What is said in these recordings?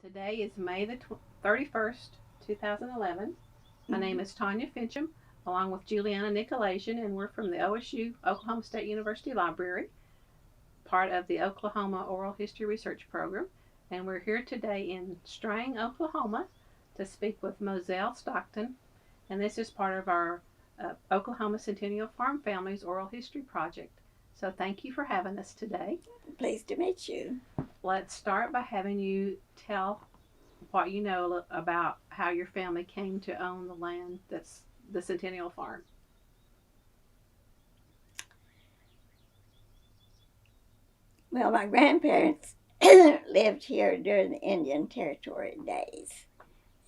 Today is May the 31st, 2011. My name is Tanya Finchum, along with Juliana Nicolasian, and we're from the OSU, Oklahoma State University Library, part of the Oklahoma Oral History Research Program. And we're here today in Strang, Oklahoma, to speak with Mozelle Stockton. And this is part of our Oklahoma Centennial Farm Families Oral History Project. So thank you for having us today. Pleased to meet you. Let's start by having you tell what you know about how your family came to own the land that's the Centennial Farm. Well, my grandparents lived here during the Indian Territory days,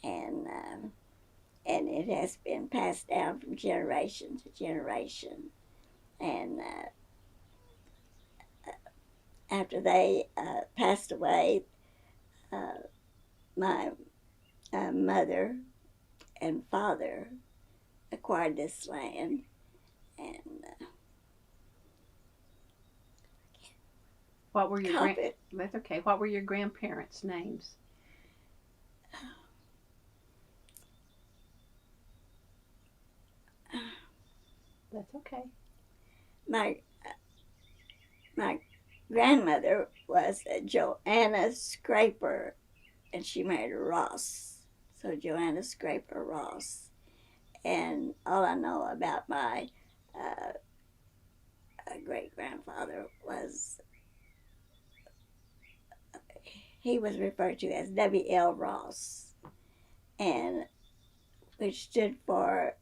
and and it has been passed down from generation to generation. And after they passed away, uh, my mother and father acquired this land, and What were your called it. That's okay. What were your grandparents' names? That's okay. My my grandmother was Joanna Scraper, and she married Ross. So Joanna Scraper Ross. And all I know about my uh, great grandfather was he was referred to as W.L. Ross, and which stood for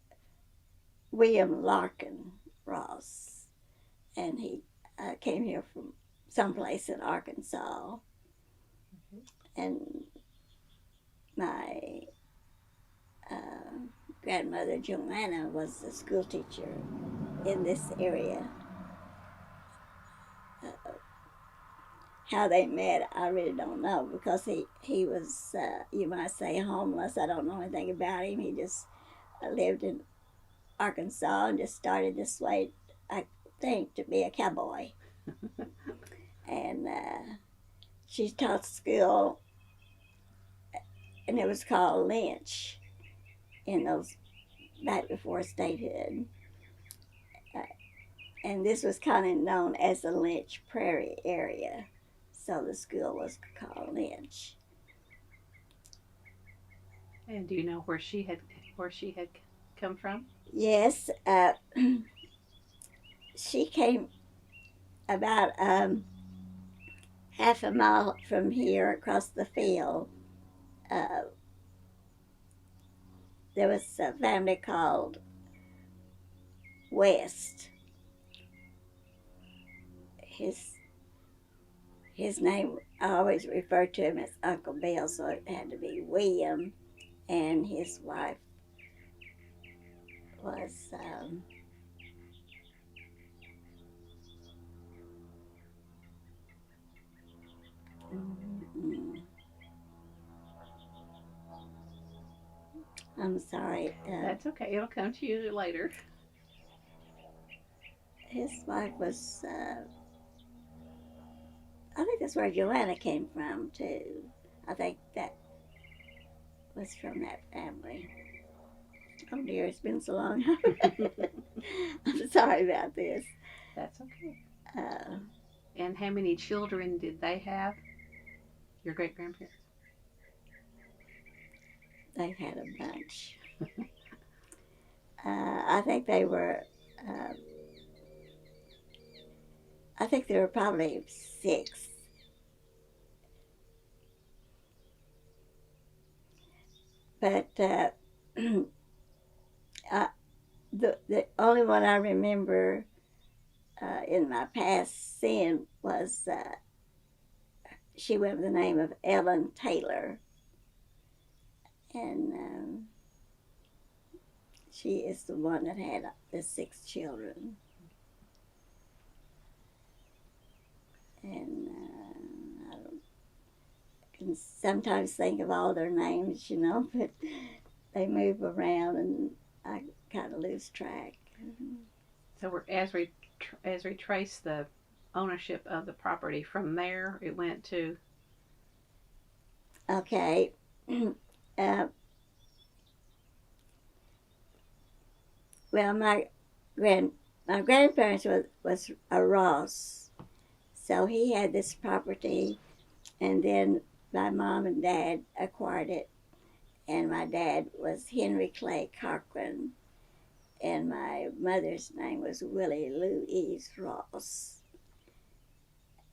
William Larkin Ross. And he came here from someplace in Arkansas. And my grandmother Joanna was a school teacher in this area. How they met, I really don't know, because he was, you might say, homeless. I don't know anything about him. He just lived in Arkansas and just started this way, I think, to be a cowboy. And she taught school, and it was called Lynch in those back before statehood. And this was kind of known as the Lynch Prairie area. So the school was called Lynch. And do you know where she had come from? Yes, she came about half a mile from here across the field. Uh, there was a family called West. His his name, I always referred to him as Uncle Bill, so it had to be William, and his wife was I'm sorry. That's okay. It'll come to you later. His wife was, I think that's where Joanna came from, too. I think that was from that family. Oh dear, it's been so long. I'm sorry about this. That's okay. Uh, And how many children did they have? Your great grandparents? they had a bunch. I think they were, uh, I think there were probably six. But I, the only one I remember in my past seeing was she went with the name of Ellen Taylor, and she is the one that had the six children. And I don't, can sometimes think of all their names, but they move around and I kind of lose track. So as we trace the ownership of the property from there, it went to Okay. uh, well, my grandparents was a Ross, so he had this property, and then my mom and dad acquired it, and my dad was Henry Clay Cochran, and my mother's name was Willie Louise Ross,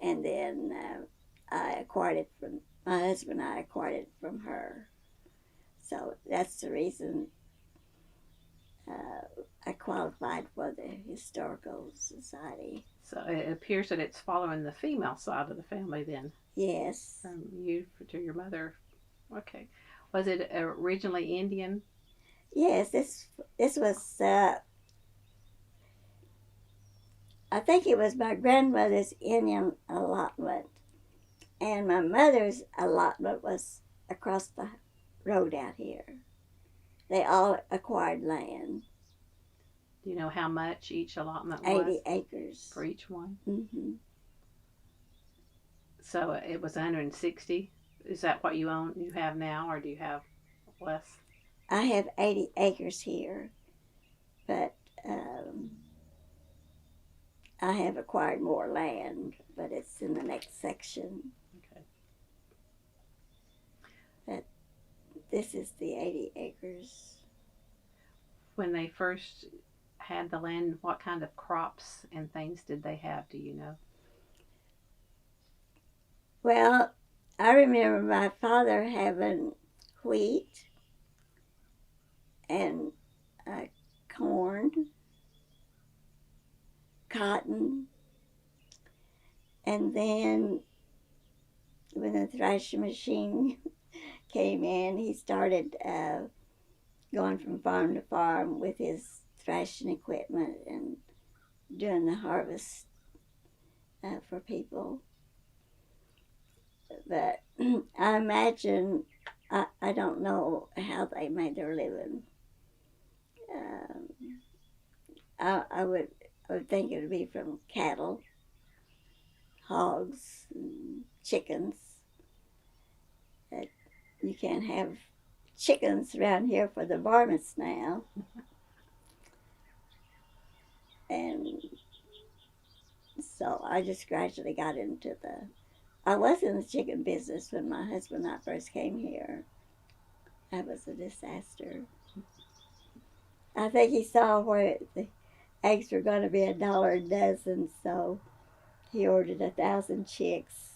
and then I acquired it from my husband. I acquired it from her, so that's the reason I qualified for the Historical Society. So it appears that it's following the female side of the family then, Yes. from you to your mother. Okay. Was it originally Indian? Yes, this was I think it was my grandmother's Indian allotment, and my mother's allotment was across the road out here. They all acquired land. Do you know how much each allotment was? 80 acres. For each one? Mm-hmm. So it was 160. Is that what you have now, or do you have less? I have 80 acres here, but um, I have acquired more land, but it's in the next section. Okay. But this is the 80 acres. When they first had the land, what kind of crops and things did they have? Do you know? Well, I remember my father having wheat and corn, cotton, and then when the thrashing machine came in, he started going from farm to farm with his thrashing equipment and doing the harvest for people. But I imagine, I don't know how they made their living. I would think it would be from cattle, hogs, and chickens. You can't have chickens around here for the varmints now. And so I just gradually got into I was in the chicken business when my husband and I first came here. That was a disaster. I think he saw where the eggs were going to be $1 a dozen, so he ordered 1,000 chicks.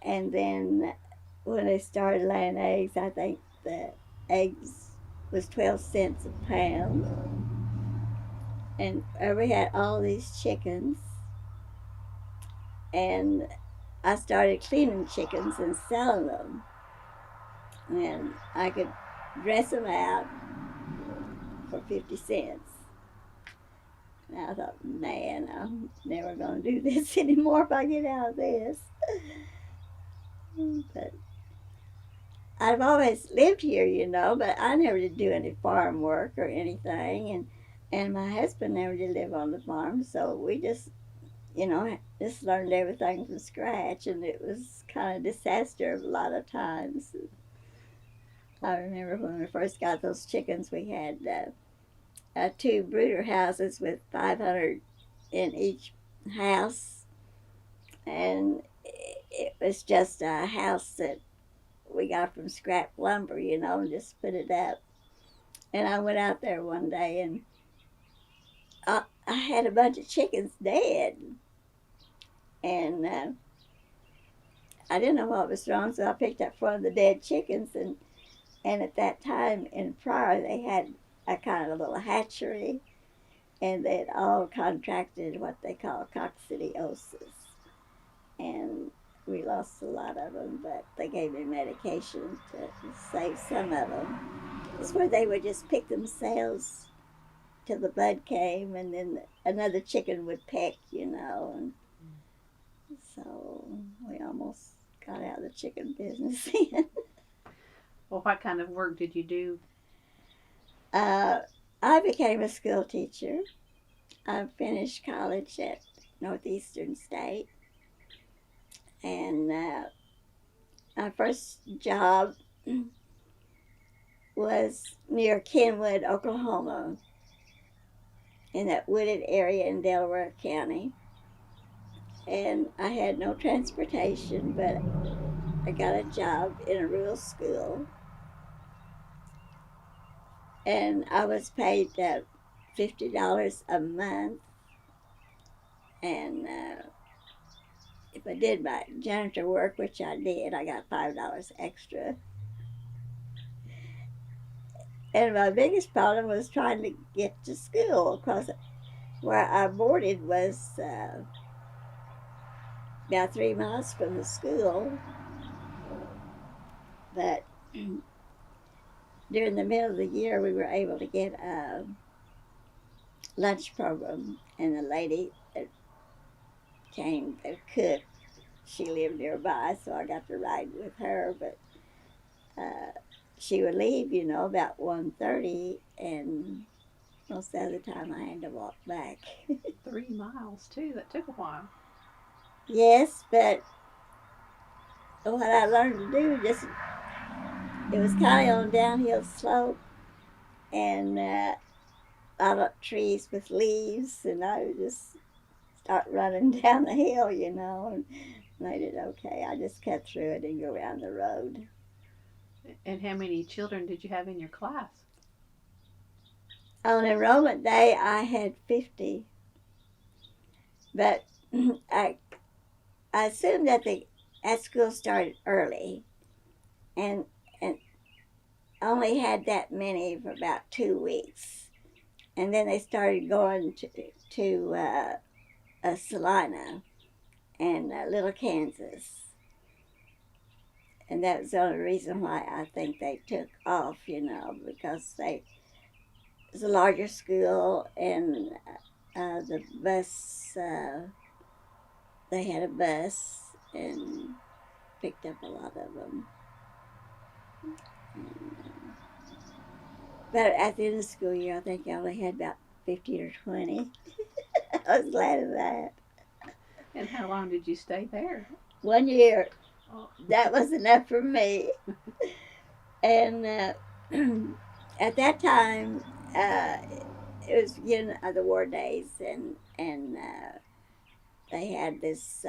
And then when they started laying eggs, I think the eggs was 12 cents a pound. And we had all these chickens. And I started cleaning chickens and selling them. And I could dress them out for 50 cents. And I thought, man, I'm never going to do this anymore if I get out of this. But I've always lived here, but I never did do any farm work or anything. And my husband never did live on the farm, so we just learned everything from scratch, and it was kind of disaster a lot of times. I remember when we first got those chickens, we had 2 brooder houses with 500 in each house, and it was just a house that we got from scrap lumber, and just put it up. And I went out there one day, and I had a bunch of chickens dead, and I didn't know what was wrong, so I picked up one of the dead chickens, and at that time in Pryor, they had a kind of little hatchery, and they'd all contracted what they call coccidiosis, and we lost a lot of them, but they gave me medication to save some of them. It's where they would just pick themselves till the blood came, and then another chicken would peck, and so we almost got out of the chicken business then. Well, what kind of work did you do? I became a school teacher. I finished college at Northeastern State, and my first job was near Kenwood, Oklahoma, in that wooded area in Delaware County. And I had no transportation, but I got a job in a rural school. And I was paid $50 a month. And if I did my janitor work, which I did, I got $5 extra. And my biggest problem was trying to get to school, because where I boarded was about 3 miles from the school. But during the middle of the year, we were able to get a lunch program, and the lady that came, the cook, she lived nearby, so I got to ride with her. But she would leave, about 1:30, and most of the time I had to walk back. 3 miles, too. That took a while. Yes, but what I learned to do, it was kind of on a downhill slope, and a lot of trees with leaves, and I would just start running down the hill, and I did okay. I just cut through it and go around the road. And how many children did you have in your class? On enrollment day, I had 50, but I assumed that school started early, and only had that many for about 2 weeks, and then they started going to Salina and Little Kansas, and that was the only reason why I think they took off, because it was a larger school, and the bus, they had a bus and picked up a lot of them. But at the end of the school year, I think I only had about 15 or 20. I was glad of that. And how long did you stay there? 1 year. Oh. That was enough for me. And at that time, it was the war days, and they had this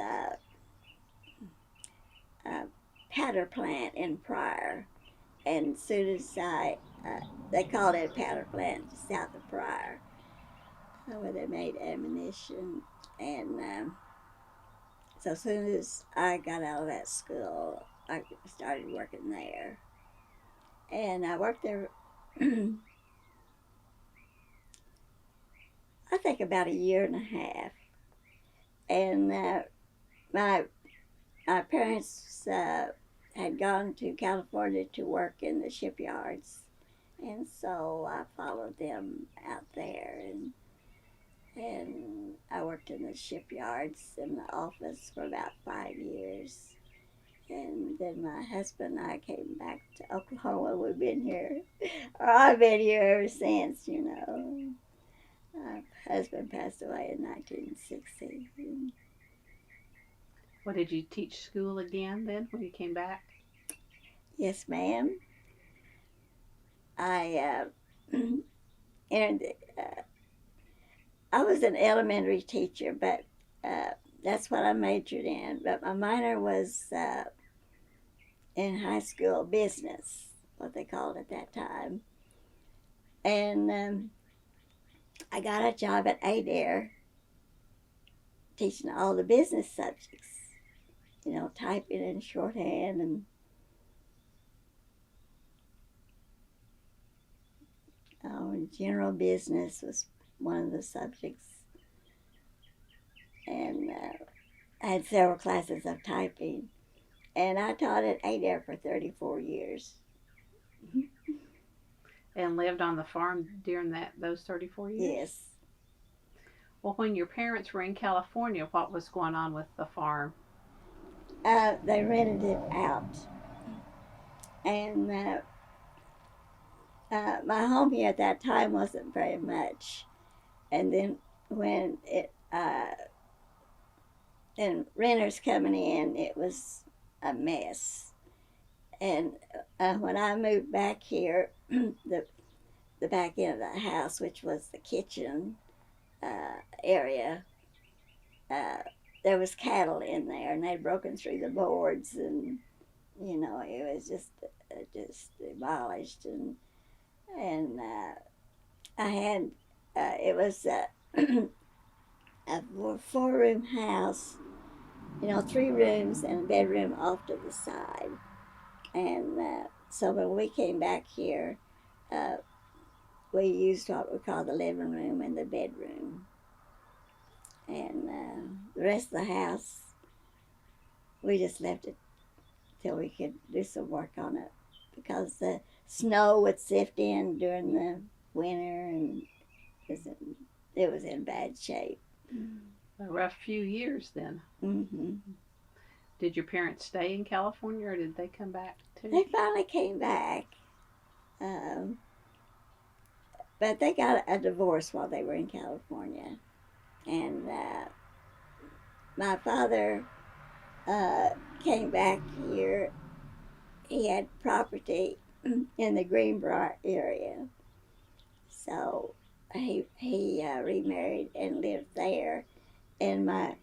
powder plant in Pryor, and as soon as they called it a powder plant south of Pryor, where they made ammunition, and so as soon as I got out of that school, I started working there, and I worked there I think about a year and a half, and my parents had gone to California to work in the shipyards, and so I followed them out there, and I worked in the shipyards in the office for about 5 years. And then my husband and I came back to Oklahoma. We've been here, or I've been here ever since, My husband passed away in 1960. What, did you teach school again then when you came back? Yes, ma'am. I and I was an elementary teacher, but that's what I majored in. But my minor was in high school business, what they called it at that time. And I got a job at Adair teaching all the business subjects, typing and shorthand, and general business was one of the subjects. And I had several classes of typing, and I taught at Adair for 34 years. And lived on the farm during those 34 years? Yes. Well, when your parents were in California, what was going on with the farm? They rented it out. And my home here at that time wasn't very much. And then when and renters coming in, it was a mess. And when I moved back here, the back end of the house, which was the kitchen area, there was cattle in there, and they'd broken through the boards, and it was just demolished, and I had it was a 4-room house, 3 rooms and a bedroom off to the side, and so when we came back here, we used what we call the living room and the bedroom, and the rest of the house we just left it till we could do some work on it, because the snow would sift in during the winter, and it was in bad shape. A rough few years then. Mm-hmm. Did your parents stay in California, or did they come back too? They finally came back, but they got a divorce while they were in California, and my father came back here. He had property in the Greenbrier area, so he remarried and lived there, and my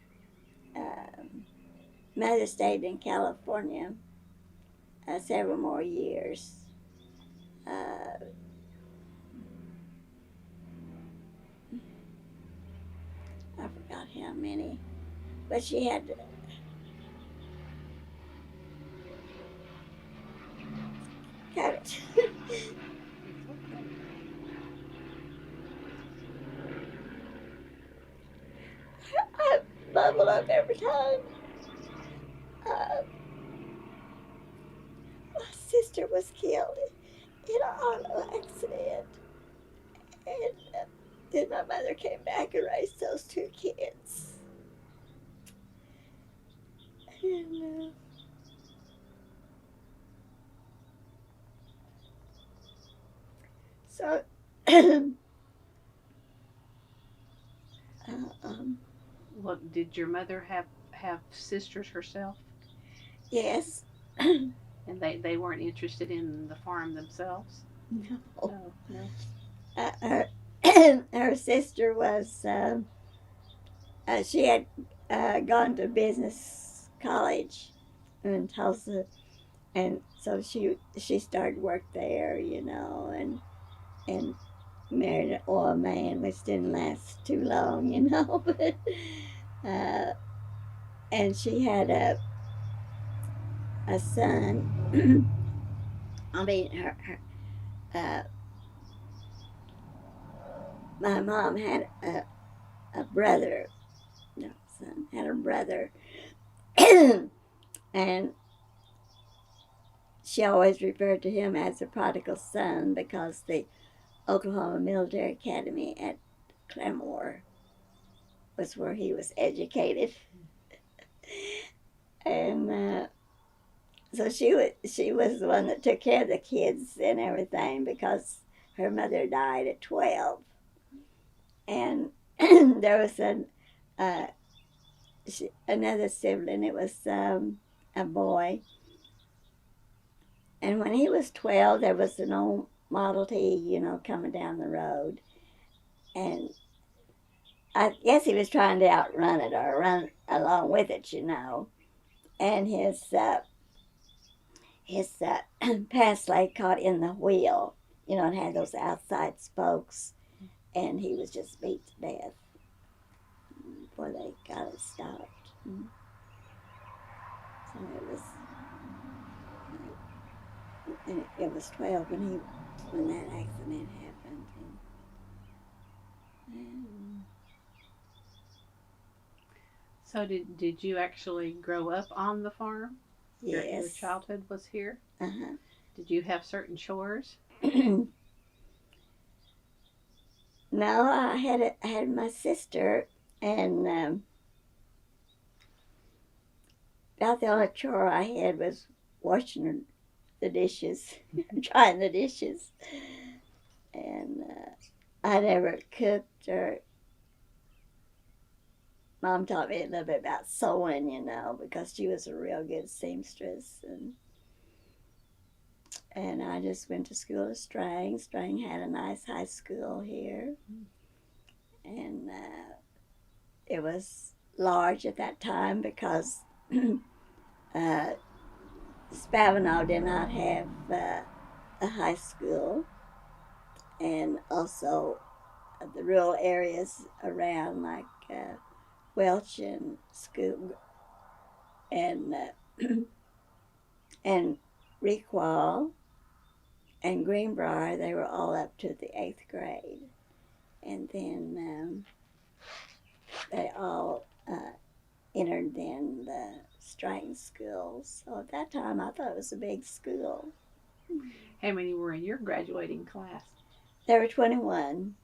mother stayed in California several more years. I forgot how many, but she had carrots. I bubble up every time. My sister was killed in an auto accident, and then my mother came back and raised those 2 kids. And so, Well, did your mother have sisters herself? yes. And they weren't interested in the farm themselves? No. No. Her sister was, she had gone to business college in Tulsa, and so she started work there, and married an oil man, which didn't last too long, but and she had a son. I mean, my mom had a brother, no son, had a brother, and she always referred to him as the prodigal son, because the Oklahoma Military Academy at Claremore was where he was educated. And so she was the one that took care of the kids and everything, because her mother died at 12. And there was another sibling. It was a boy. And when he was 12, there was an old Model T, coming down the road. And I guess he was trying to outrun it or run along with it, And his past leg caught in the wheel, and had those outside spokes. And he was just beat to death before they got it stopped. So it was 12 when that accident happened. And So did you actually grow up on the farm? yes. Your childhood was here? Uh-huh. Did you have certain chores? No, I had my sister, and about the only chore I had was washing the dishes, drying the dishes, and I never cooked. Or Mom taught me a little bit about sewing, because she was a real good seamstress, And I just went to school at Strang. Strang had a nice high school here. And it was large at that time because Spavinaw did not have a high school. And also the rural areas around, like Welch and Scoop and and Requal and Greenbrier, they were all up to the 8th grade. And then they all entered then the Strang school. So at that time, I thought it was a big school. How many were in your graduating class? There were 21.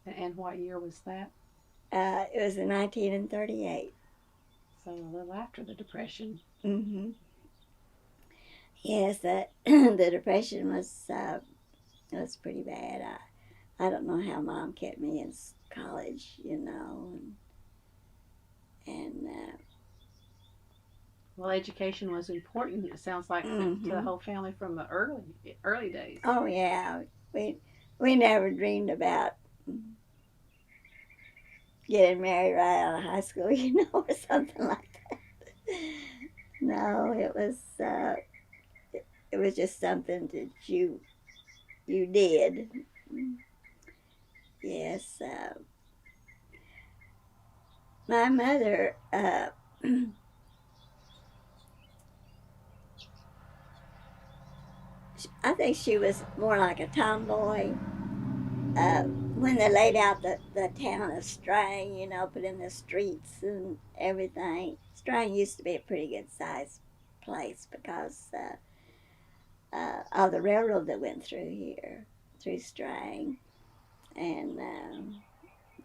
And what year was that? It was in 1938. So a little after the Depression. Mm-hmm. Yes, the Depression was pretty bad. I don't know how Mom kept me in college, you know, and well, education was important. It sounds like to the whole family from the early days. Oh yeah, we never dreamed about getting married right out of high school, you know, or something like that. No, it was just something that you did. Yes. My mother, I think she was more like a tomboy. When they laid out the town of Strang, you know, put in the streets and everything. Strang used to be a pretty good sized place because of the railroad that went through here, through Strang. And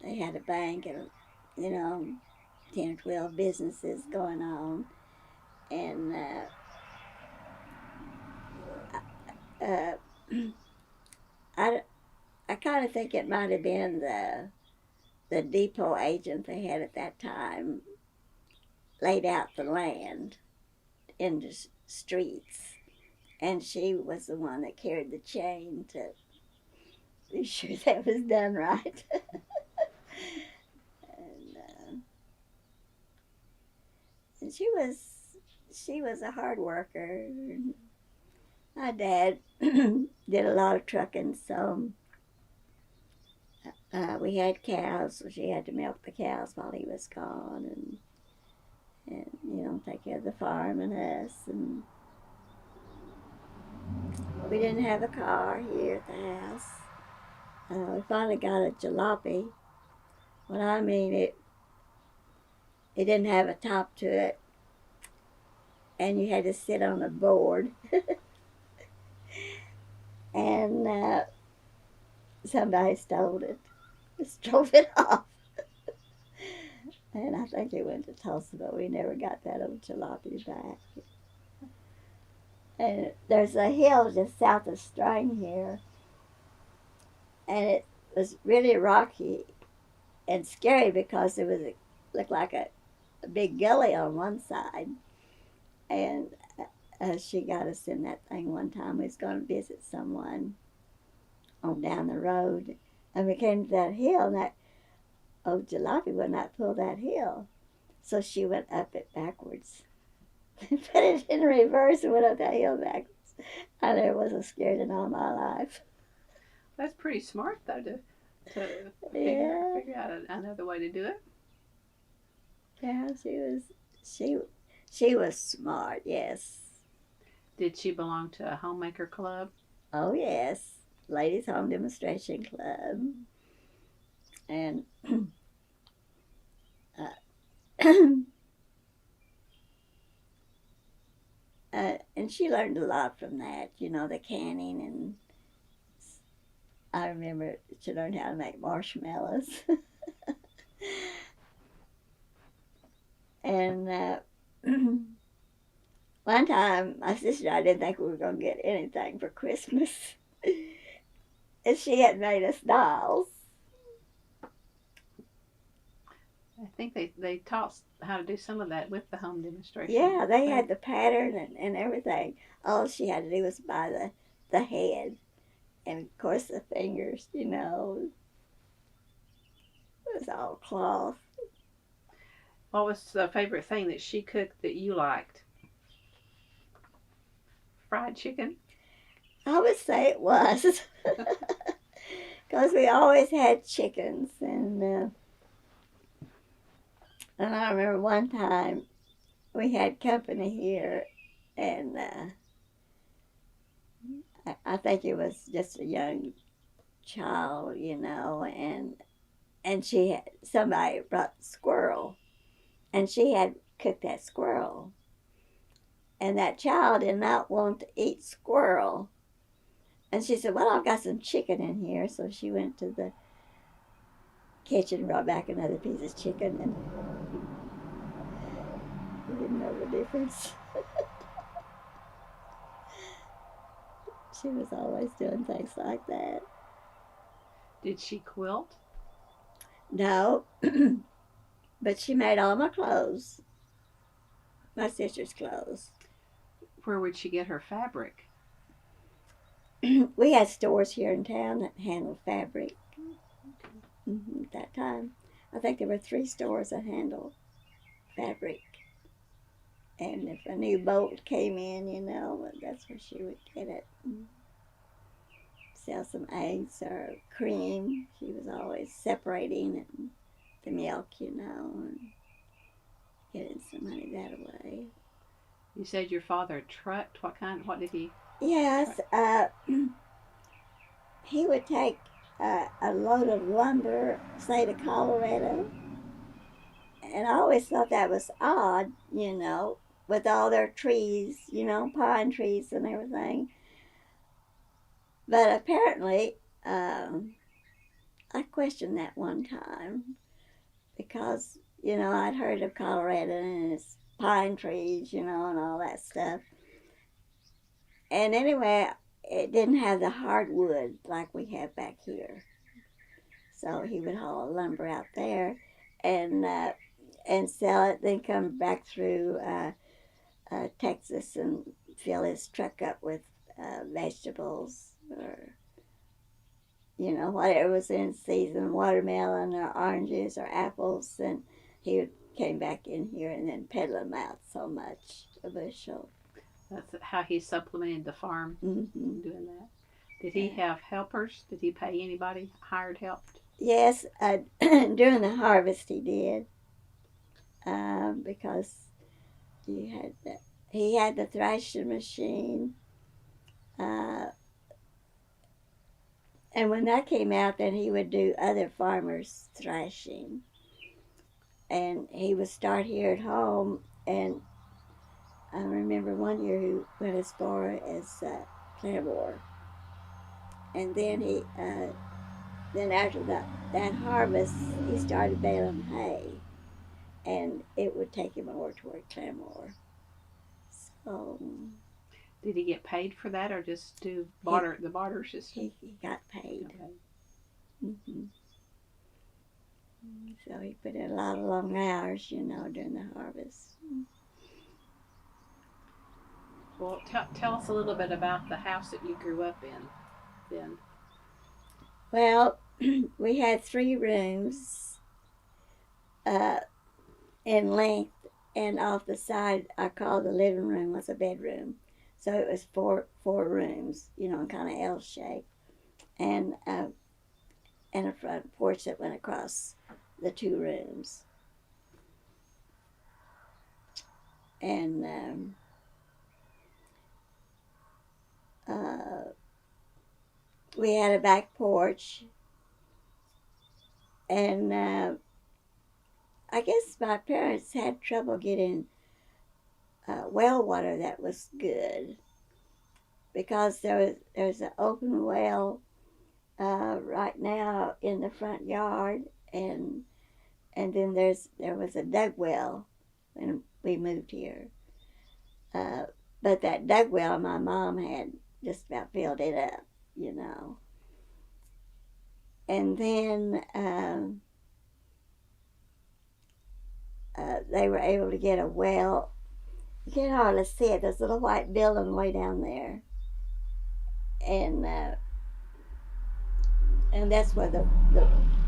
they had a bank and, you know, 10 or 12 businesses going on. And I kind of think it might have been the depot agent they had at that time laid out the land in the streets, and she was the one that carried the chain to be sure that was done right. and she was a hard worker. My dad did a lot of trucking, so we had cows, so she had to milk the cows while he was gone, and you know, take care of the farm and us. And we didn't have a car here at the house. We finally got a jalopy. What I mean, it didn't have a top to it, and you had to sit on a board. And somebody stole it. Just drove it off. And I think it went to Tulsa, but we never got that old jalopy back. And there's a hill just south of Strang here, and it was really rocky and scary because it looked like a big gully on one side. And she got us in that thing one time. We was going to visit someone on down the road, and we came to that hill, and that old jalopy would not pull that hill, so she went up it backwards. Put it in reverse and went up that hill backwards. I never wasn't scared in all my life. That's pretty smart, though, to figure out another way to do it. Yeah, she was smart, yes. Did she belong to a homemaker club? Oh, yes. Ladies Home Demonstration Club. And and she learned a lot from that, you know, the canning. And I remember she learned how to make marshmallows. And one time, my sister and I didn't think we were going to get anything for Christmas. And she had made us dolls. I think they taught how to do some of that with the home demonstration. Yeah, they had the pattern and everything. All she had to do was buy the head. And of course the fingers, you know, it was all cloth. What was the favorite thing that she cooked that you liked? Fried chicken? I would say it was. Because we always had chickens. And I remember one time we had company here, and I think it was just a young child, you know, and she had, somebody brought squirrel, and she had cooked that squirrel, and that child did not want to eat squirrel, and she said, "Well, I've got some chicken in here," so she went to the kitchen and brought back another piece of chicken, and we didn't know the difference. She was always doing things like that. Did she quilt? No, but she made all my clothes, my sister's clothes. Where would she get her fabric? We had stores here in town that handled fabric. At that time, I think there were 3 stores that handled fabric. And if a new bolt came in, you know, that's where she would get it. Sell some eggs or cream. She was always separating the milk, you know, and getting some money that way. You said your father trucked. What did he? Yes, he would take a load of lumber, say to Colorado, and I always thought that was odd, you know, with all their trees, you know, pine trees and everything. But apparently, I questioned that one time because, you know, I'd heard of Colorado and its pine trees, you know, and all that stuff. And anyway, it didn't have the hardwood like we have back here. So he would haul lumber out there and sell it, then come back through Texas and fill his truck up with vegetables or, you know, whatever was in season, watermelon or oranges or apples. And he would came back in here and then peddle them out so much a bushel. That's how he supplemented the farm. Mm-hmm. Doing that. Did he have helpers? Did he pay anybody hired help? Yes, during the harvest he did, because he had the thrashing machine, and when that came out, then he would do other farmers' thrashing, and he would start here at home. And I remember one year he went as far as Claremore, and then then after that harvest, he started baling hay, and it would take him over toward Claremore. So did he get paid for that, or just do the barter system? He got paid. Okay. Mm-hmm. So he put in a lot of long hours, you know, during the harvest. Well, tell us a little bit about the house that you grew up in then. Well, we had 3 rooms in length, and off the side, I called the living room was a bedroom. So it was four rooms, you know, kind of L shape, and a front porch that went across the 2 rooms. And we had a back porch, and I guess my parents had trouble getting well water that was good, because there's an open well right now in the front yard, and then there was a dug well when we moved here. But that dug well, my mom had just about filled it up, you know. And then they were able to get a well. You can hardly see it. There's a little white building way down there, and that's where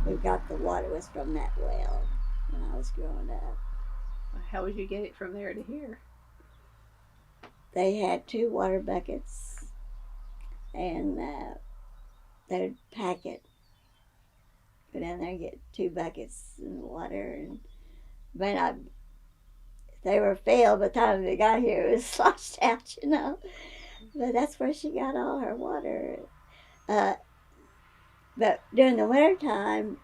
we got the water was from that well when I was growing up. How would you get it from there to here? They had 2 water buckets, and they'd pack it. Go down there and get 2 buckets of water, and they were filled by the time they got here. It was sloshed out, you know. But that's where she got all her water. But during the winter time,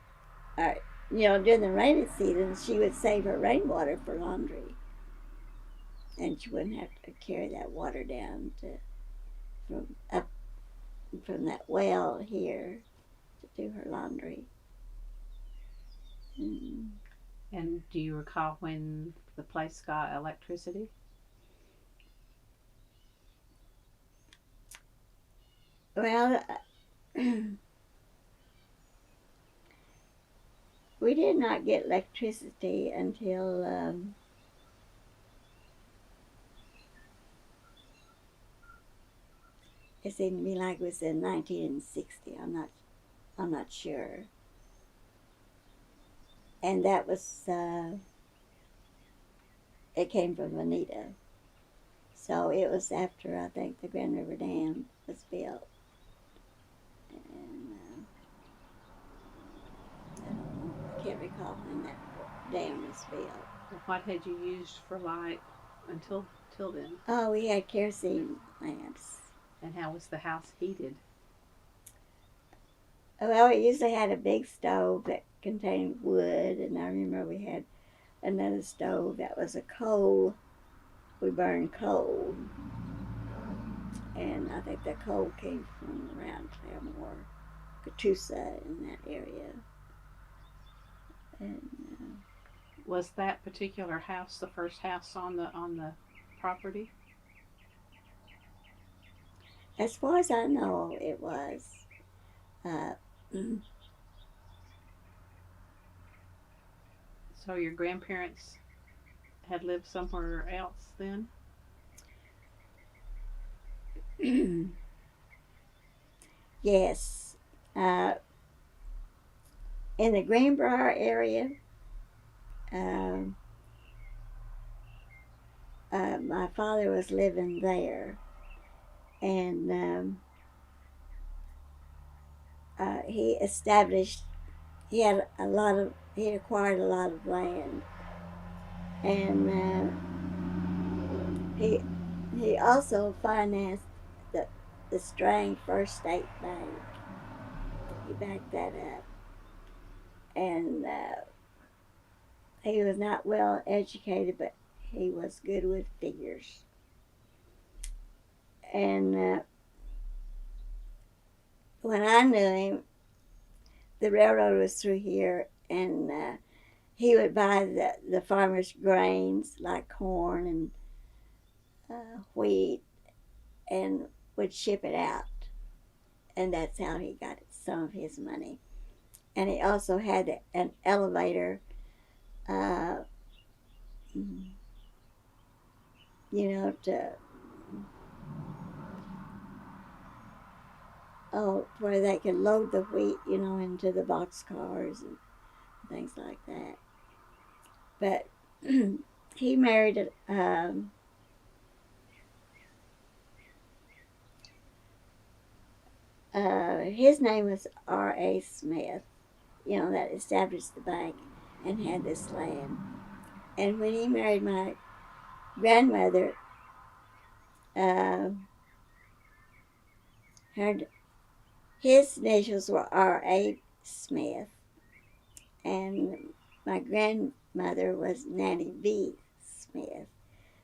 during the rainy season, she would save her rainwater for laundry, and she wouldn't have to carry that water down from that well here to do her laundry. Mm. And do you recall when the place got electricity? Well, we did not get electricity until it seemed to me like it was in 1960. I'm not sure. And that was it came from Anita. So it was after, I think, the Grand River Dam was built. And I don't know, I can't recall when that dam was built. What had you used for light until then? Oh, we had kerosene lamps. And how was the house heated? Well, it usually had a big stove that contained wood, and I remember we had another stove that was a coal. We burned coal, and I think the coal came from around Claremore, Catoosa, in that area. And was that particular house the first house on the property? as far as I know, it was. So your grandparents had lived somewhere else then? Yes. In the Greenbrier area, my father was living there, and he had he acquired a lot of land, and he also financed the Strang First State Bank. He backed that up, and he was not well educated, but he was good with figures. And when I knew him, the railroad was through here, and he would buy the farmers' grains like corn and wheat, and would ship it out, and that's how he got some of his money. And he also had an elevator, where they could load the wheat, into the box cars and things like that. But he married his name was R.A. Smith, that established the bank and had this land. And when he married my grandmother, his initials were R.A. Smith, and my grandmother was Nanny B. Smith,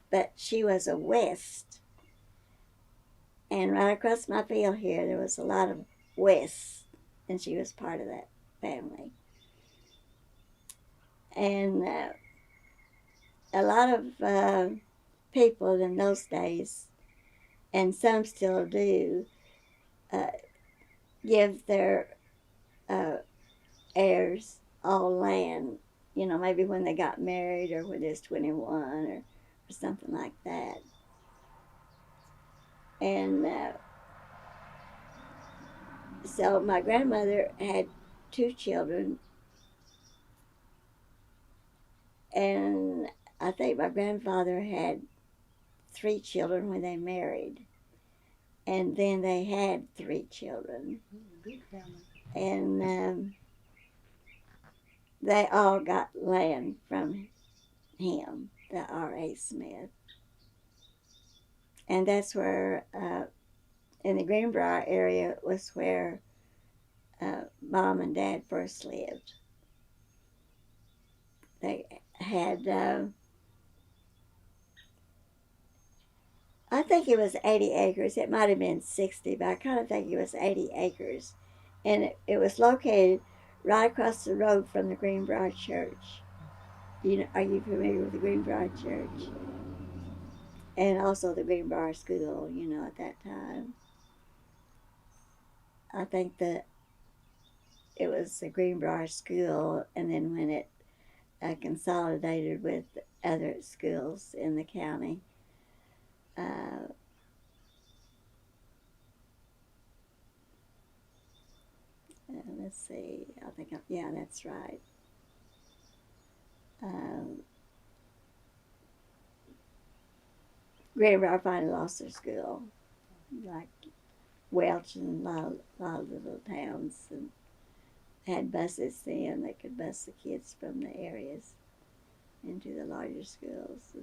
but she was a West. And right across my field here, there was a lot of Wests, and she was part of that family. And a lot of people in those days, and some still do, give their heirs all land, maybe when they got married or when they was 21 or something like that. And so my grandmother had 2 children, and I think my grandfather had 3 children when they married, and then they had 3 children, Big family. and they all got land from him, the R.A. Smith, and that's where in the Greenbrier area was where Mom and Dad first lived. They had I think it was 80 acres. It might have been 60, but I kind of think it was 80 acres. And it was located right across the road from the Greenbrier Church. Are you familiar with the Greenbrier Church? And also the Greenbrier School, at that time. I think that it was the Greenbrier School, and then when it consolidated with other schools in the county, let's see, yeah, that's right. Greenbrier finally lost their school, like Welch and a lot of the little towns, and had buses then that could bus the kids from the areas into the larger schools,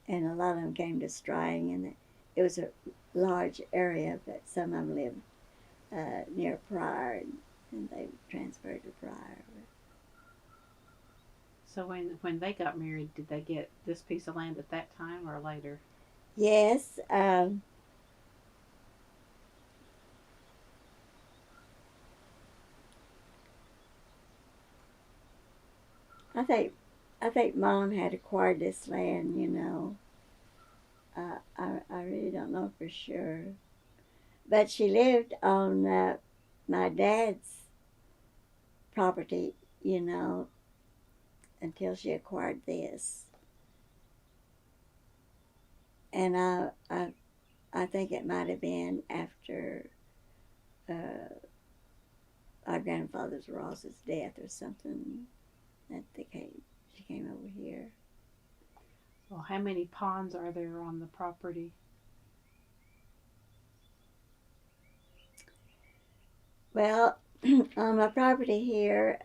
and a lot of them came to Strang, and it was a large area, but some of them lived near Pryor, and they transferred to Pryor. So when they got married, did they get this piece of land at that time or later? Yes. I think Mom had acquired this land. I really don't know for sure, but she lived on my dad's property. Until she acquired this, and I think it might have been after our grandfather's Ross's death or something that she came over here. Well, how many ponds are there on the property? Well, on my property here,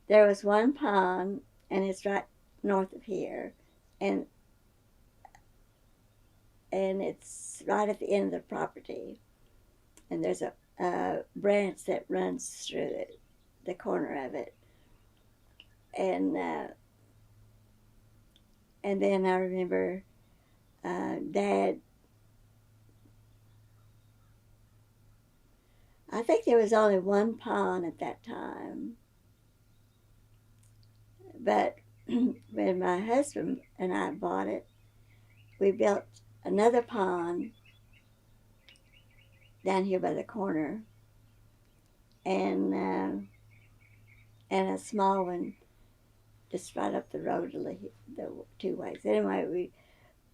there was one pond, and it's right north of here, and it's right at the end of the property, and there's a branch that runs through it, the corner of it, and then I remember Dad. I think there was only one pond at that time, but when my husband and I bought it, we built another pond down here by the corner, and a small one just right up the road the 2 ways. Anyway,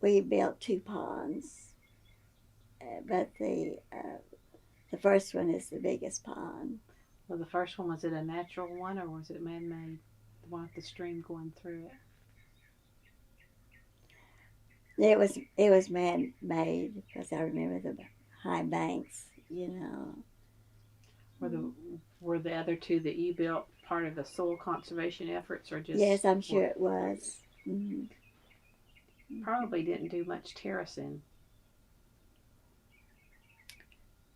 we built 2 ponds, but the first one is the biggest pond. Well, the first one, was it a natural one or was it man-made? The one with the stream going through it? It was man-made because I remember the high banks, Were the other 2 that you built part of the soil conservation efforts, or just? Yes, I'm sure it was. Probably didn't do much terracing.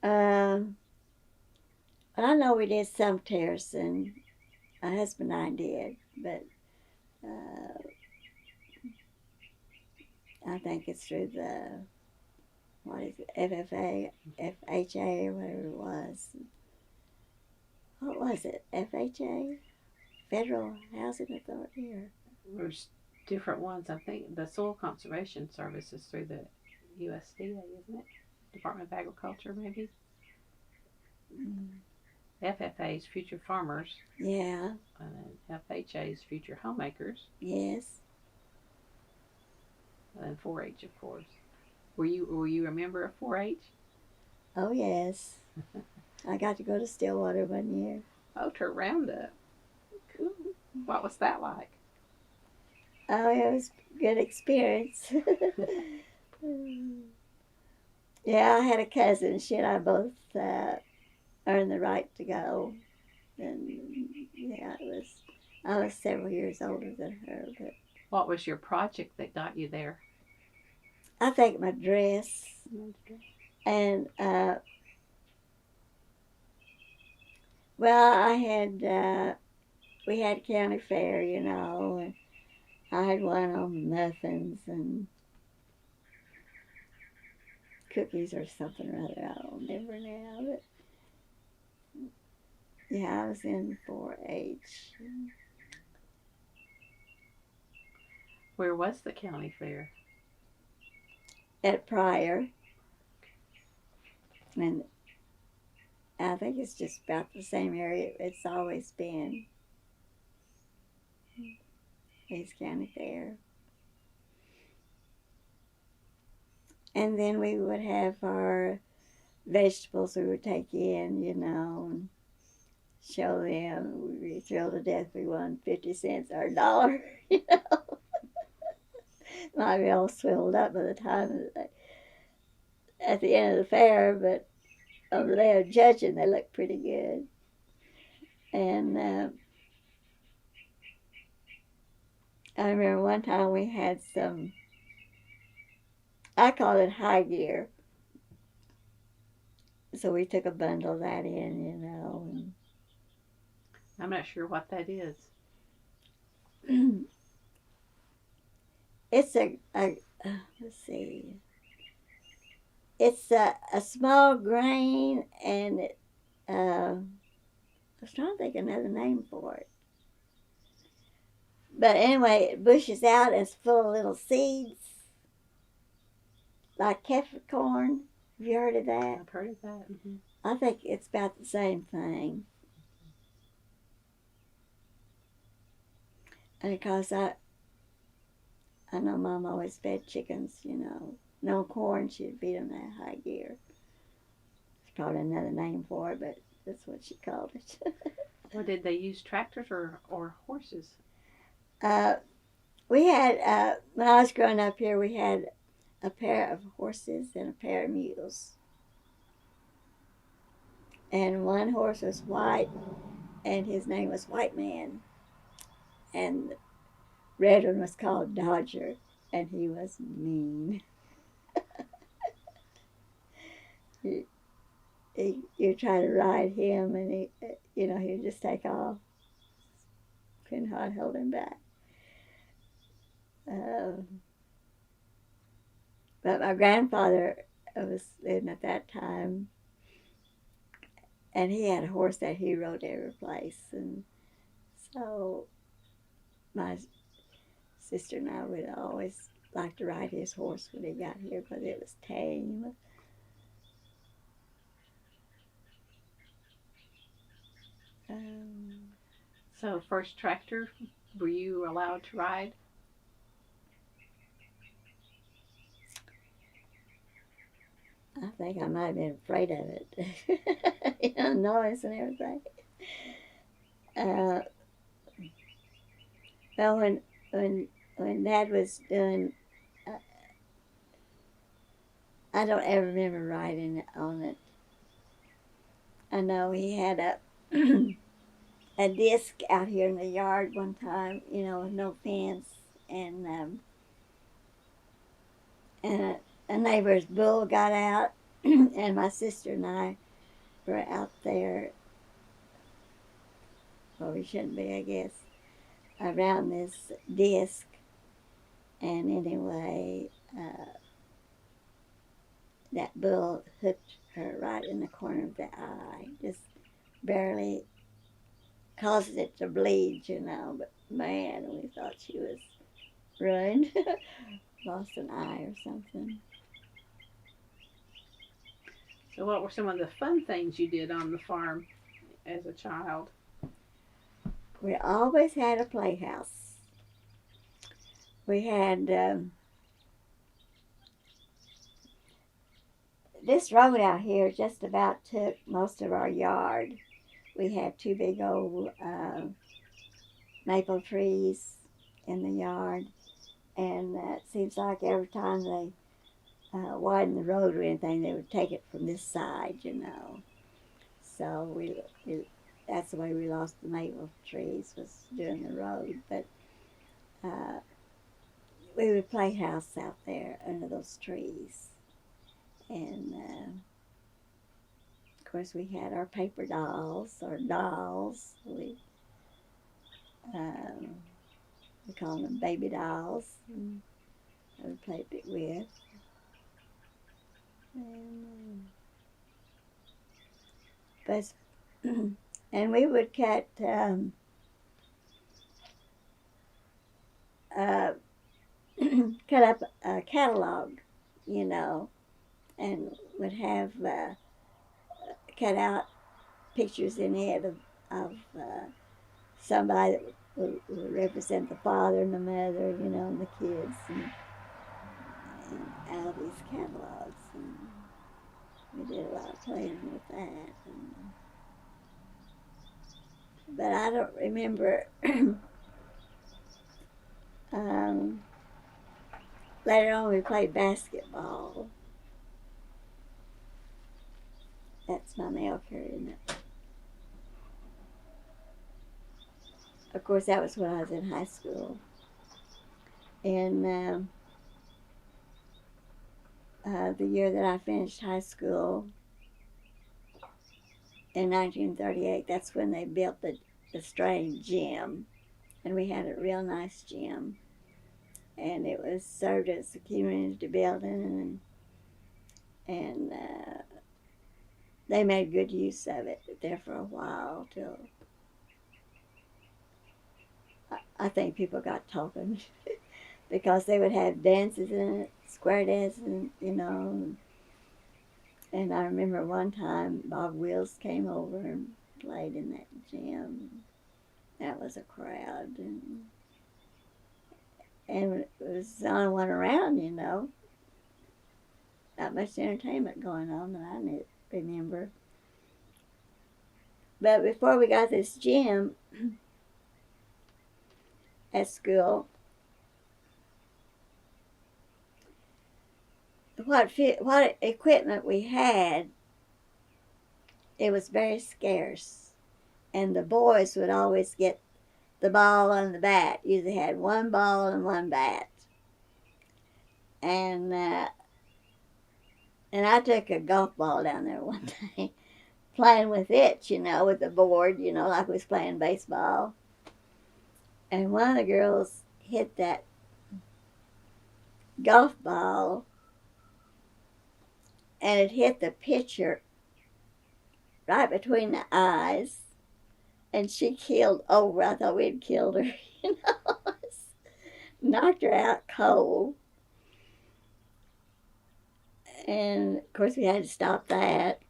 I know we did some terracing. My husband and I did, but I think it's through the, what is it, FFA, FHA, or whatever it was. What was it, FHA? Federal Housing Authority? Or? There's different ones. I think the Soil Conservation Service is through the USDA, isn't it? Department of Agriculture, maybe? FFA's Future Farmers, Yeah. and FHA's Future Homemakers, Yes. and 4-H, of course. Were you a member of 4-H? Oh, yes. I got to go to Stillwater one year. Oh, to Roundup. Cool. What was that like? Oh, it was a good experience. Yeah, I had a cousin. She and I both earned the right to go. And yeah, I was several years older than her, but What was your project that got you there? I think my dress and well, we had county fair, you know, and I had won on muffins and cookies or something or other. I don't remember now, but yeah, I was in 4-H. Where was the county fair? At Pryor, and I think it's just about the same area it's always been. East County Fair. And then we would have our vegetables we would take in, you know, and show them. We'd be thrilled to death we won 50 cents or a dollar, you know. Might be all swelled up by the time at the end of the fair, but on the day of judging, they looked pretty good. And I remember one time we had some, I call it high gear. So we took a bundle of that in, you know. I'm not sure what that is. And it's let's see. It's a small grain, and I was trying to think of another name for it. But anyway, it bushes out and it's full of little seeds, like kefir corn. Have you heard of that? I've heard of that. Mm-hmm. I think it's about the same thing. And because I know Mom always fed chickens, you know. No corn, she'd feed them that high gear. There's probably another name for it, but that's what she called it. Well, did they use tractors or horses? We had, when I was growing up here, we had a pair of horses and a pair of mules. And one horse was white, and his name was White Man. And the red one was called Dodger, and he was mean. You try to ride him, and he'd just take off. Couldn't hardly hold him back. But my grandfather was living at that time, and he had a horse that he rode every place. And so my sister and I would always like to ride his horse when he got here because it was tame. So, first tractor, were you allowed to ride? I think I might have been afraid of it. You know, noise and everything. Well, when Dad was doing, I don't ever remember riding on it. I know he had a a disc out here in the yard one time, you know, with no fence, and a neighbor's bull got out, and my sister and I were out there. Well, we shouldn't be, I guess, around this disc, and anyway, that bull hooked her right in the corner of the eye, just barely caused it to bleed, you know. But man, we thought she was ruined, lost an eye or something. So, what were some of the fun things you did on the farm as a child? We always had a playhouse. We had this road out here just about took most of our yard. We had two big old maple trees in the yard, and it seems like every time they widen the road or anything, they would take it from this side, you know. So that's the way we lost the maple trees, was doing the road. But we would play house out there under those trees. And of course, we had our paper dolls, or dolls. We call them baby dolls. And I would play it with. But and we would cut cut up a catalog, you know, and would have cut out pictures in it of somebody that would represent the father and the mother, you know, and the kids, and out of these catalogs. And we did a lot of playing with that. But I don't remember. Later on, we played basketball. That's my mail carrier, isn't it? Of course, that was when I was in high school. And the year that I finished high school, in 1938, that's when they built the Strang gym. And we had a real nice gym. And it was served as a community building, and they made good use of it there for a while, till I think people got talking because they would have dances in it, square dances, you know. And I remember one time Bob Wills came over and played in that gym. That was a crowd, and it was the only one around, you know. Not much entertainment going on that I remember. But before we got this gym at school, what equipment we had, it was very scarce. And the boys would always get the ball and the bat. Usually had one ball and one bat. And I took a golf ball down there one day, playing with it, you know, with the board, you know, like we was playing baseball. And one of the girls hit that golf ball, and it hit the pitcher right between the eyes, and she keeled over. I thought we'd killed her, you know. Knocked her out cold. And of course we had to stop that.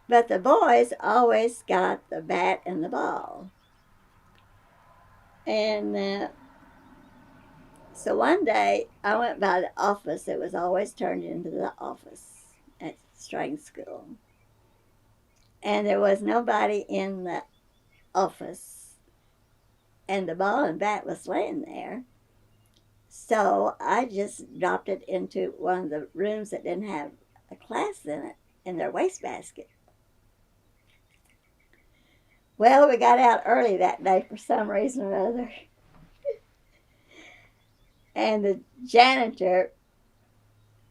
But the boys always got the bat and the ball. And so one day I went by the office that was always turned into the office at Strang School. And there was nobody in the office. And the ball and bat was laying there. So I just dropped it into one of the rooms that didn't have a class in it, in their wastebasket. Well, we got out early that day for some reason or other. And the janitor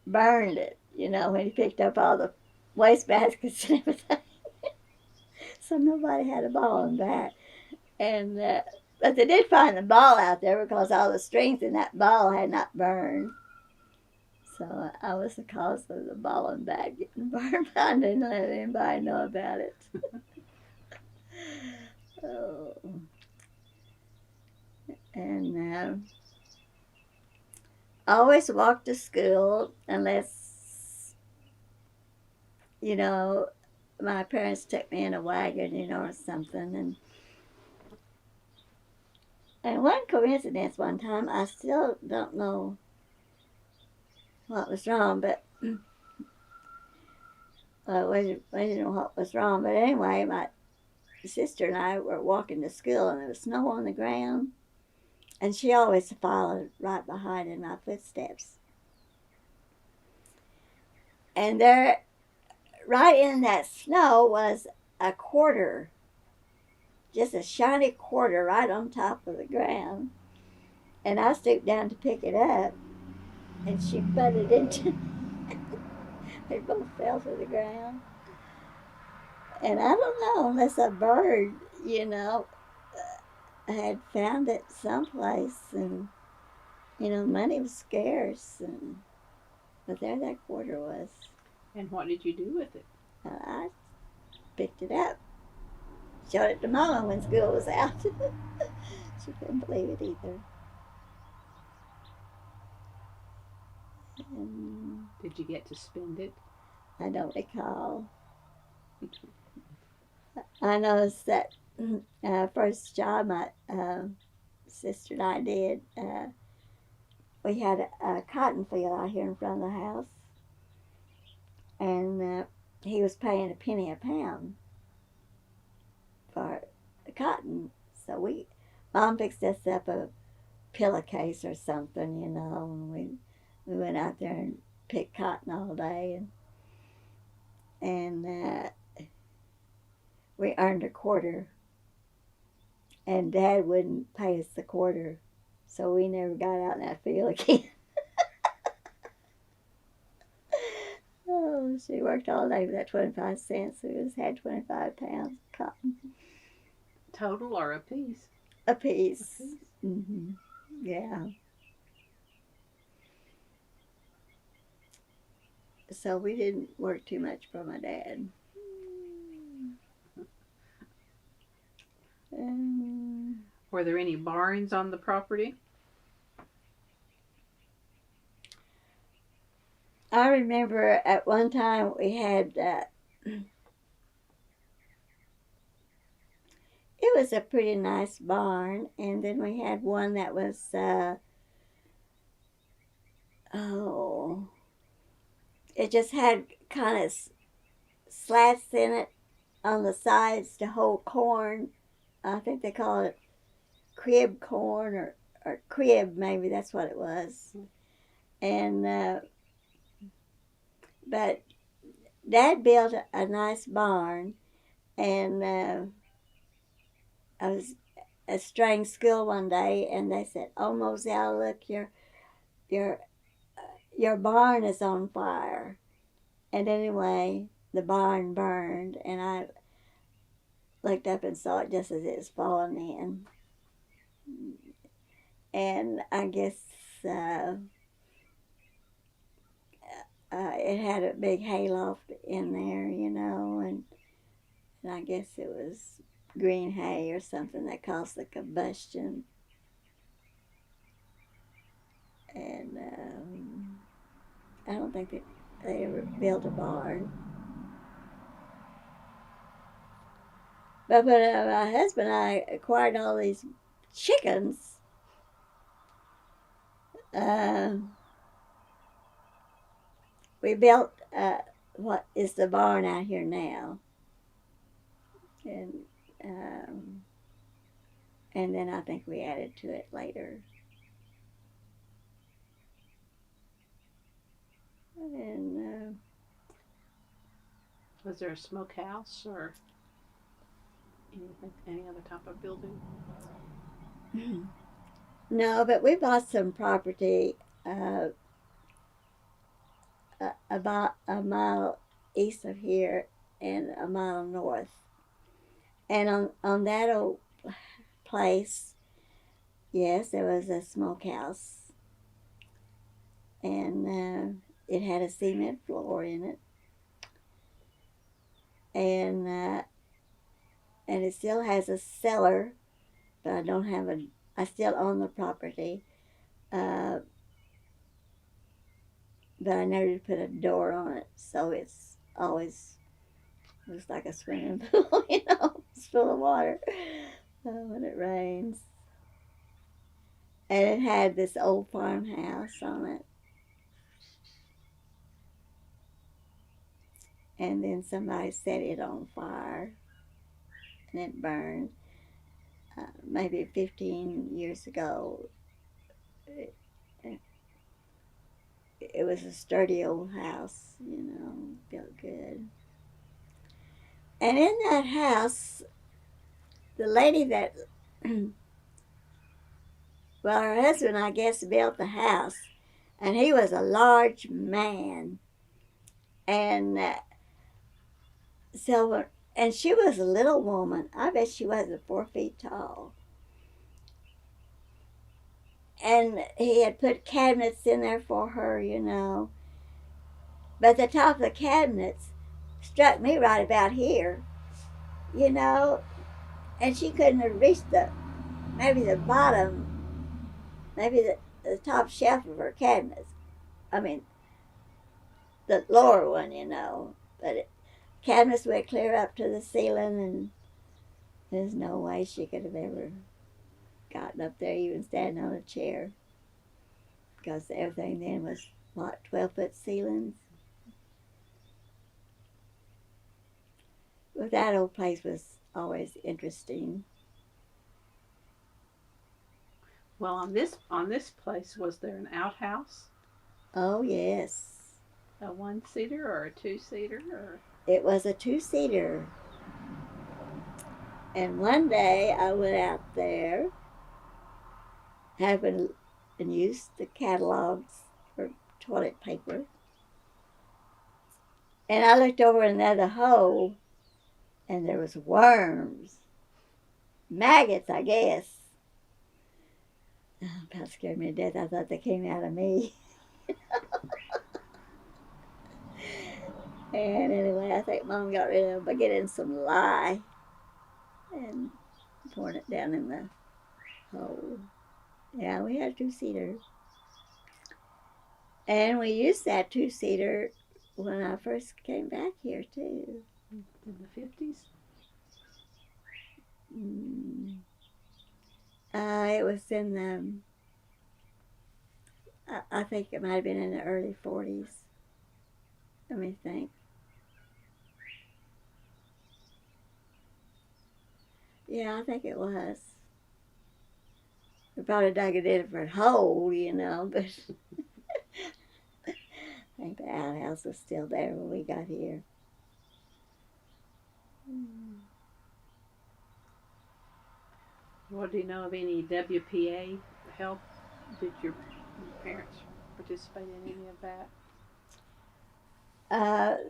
burned it, you know, when he picked up all the wastebaskets and everything. So nobody had a ball and bat. And but they did find the ball out there because all the strings in that ball had not burned. So I was the cause of the ball and bat getting burned. I didn't let anybody know about it. Oh. And I always walked to school unless, you know, my parents took me in a wagon, you know, or something. And one coincidence one time, I still don't know what was wrong, but we didn't know what was wrong. But anyway, my sister and I were walking to school, and there was snow on the ground, and she always followed right behind in my footsteps. And there, right in that snow, was a quarter, just a shiny quarter right on top of the ground. And I stooped down to pick it up, and she butted into. We both fell to the ground. And I don't know, unless a bird, you know, had found it someplace, and you know, money was scarce, but there that quarter was. And what did you do with it? I picked it up, showed it to Mama when school was out. She couldn't believe it either. And Did you get to spend it? I don't recall. I noticed that first job my sister and I did, we had a cotton field out here in front of the house, and he was paying a penny a pound for the cotton. So Mom fixed us up a pillowcase or something, you know, and we went out there and picked cotton all day, and we earned a quarter, and Dad wouldn't pay us the quarter, so we never got out in that field again. Oh, she worked all day for that 25 cents. We just had 25 pounds of cotton. Total or a piece? A piece. A piece. Mm-hmm. Yeah. So we didn't work too much for my dad. Were there any barns on the property? I remember at one time we had, it was a pretty nice barn, and then we had one that was, it just had kind of slats in it on the sides to hold corn. I think they call it crib corn, or crib, maybe that's what it was. And but Dad built a nice barn, and I was at Strang school one day, and they said, "Oh, Mozelle, look, your barn is on fire." And anyway, the barn burned, and I looked up and saw it just as it was falling in. And I guess it had a big hayloft in there, you know, and I guess it was green hay or something that caused the combustion. And I don't think that they ever built a barn. But when my husband and I acquired all these chickens, we built what is the barn out here now. And then I think we added to it later. And Was there a smokehouse or any other type of building? No, but we bought some property about a mile east of here and a mile north. And on that old place, yes, there was a smokehouse. And it had a cement floor in it. And it still has a cellar, but I still own the property. But I never put a door on it, so it's always Looks like a swimming pool, you know, it's full of water when it rains. And it had this old farmhouse on it. And then somebody set it on fire and it burned. Maybe 15 years ago. It, it was a sturdy old house, you know, built good. And in that house, the lady that, well, her husband, I guess, built the house. And he was a large man. And so, and she was a little woman. I bet she wasn't 4 feet tall. And he had put cabinets in there for her, you know. But the top of the cabinets struck me right about here, you know. And she couldn't have reached maybe the bottom, maybe the top shelf of her cabinets. I mean, the lower one, you know. But cabinets went clear up to the ceiling, and there's no way she could have ever gotten up there, even standing on a chair. Because everything then was, what, 12-foot ceilings? But that old place was always interesting. Well, on this place, was there an outhouse? Oh, yes. A 1-seater or a 2-seater? Or It was a 2-seater. And one day I went out there, having and used the catalogs for toilet paper. And I looked over another hole, and there was worms. Maggots, I guess. Oh, about scared me to death. I thought they came out of me. And anyway, I think Mom got rid of them by getting some lye and pouring it down in the hole. Yeah, we had a 2-seater. And we used that 2-seater when I first came back here, too. in the 50s? It was in I think it might have been in the early 40s. Let me think. Yeah, I think it was. We probably dug a different hole, you know, but I think the outhouse was still there when we got here. Well, do you know of any WPA help? Did your parents participate in any of that?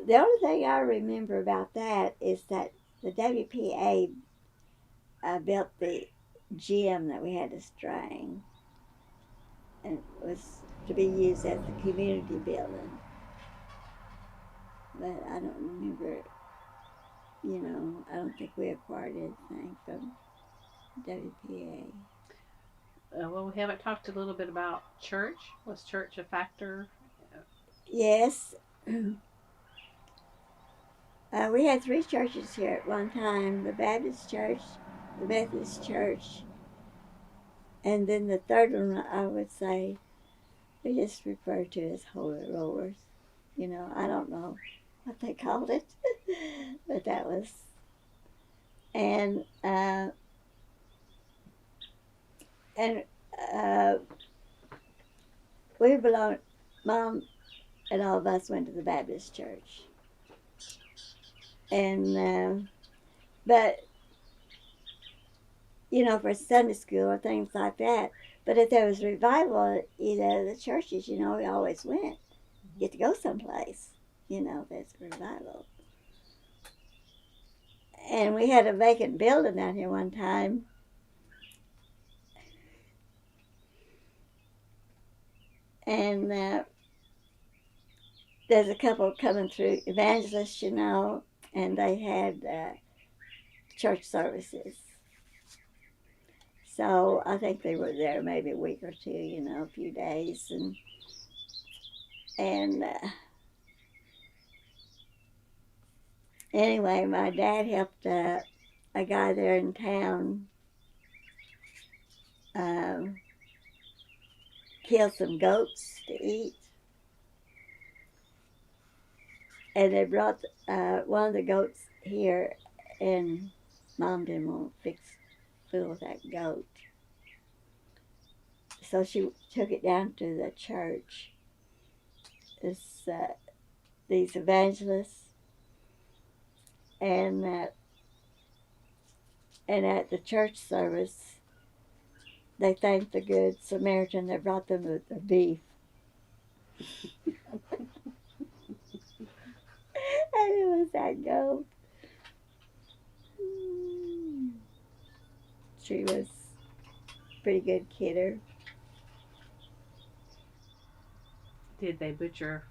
The only thing I remember about that is that the WPA built the gym that we had to Strang, and it was to be used as the community building. But I don't remember, you know, I don't think we acquired anything from WPA. Well, we haven't talked a little bit about church. Was church a factor? Yes. We had 3 churches here at one time: the Baptist church, the Methodist church, and then the third one I would say we just refer to as Holy Rollers. You know, I don't know what they called it, but that was. And we belonged, Mom and all of us went to the Baptist church. And, but, you know, for Sunday school or things like that. But if there was revival at either of the churches, you know, we always went. You get to go someplace, you know, if there's revival. And we had a vacant building down here one time. And there's a couple coming through, evangelists, you know, and they had church services. So I think they were there maybe a week or two, you know, a few days. And Anyway, my dad helped a guy there in town um, kill some goats to eat. And they brought one of the goats here, and Mom didn't want to fool with that goat. So she took it down to the church. It's, these evangelists, and at the church service, they thanked the Good Samaritan that brought them the beef. And it was that goat. She was a pretty good kidder. Did they butcher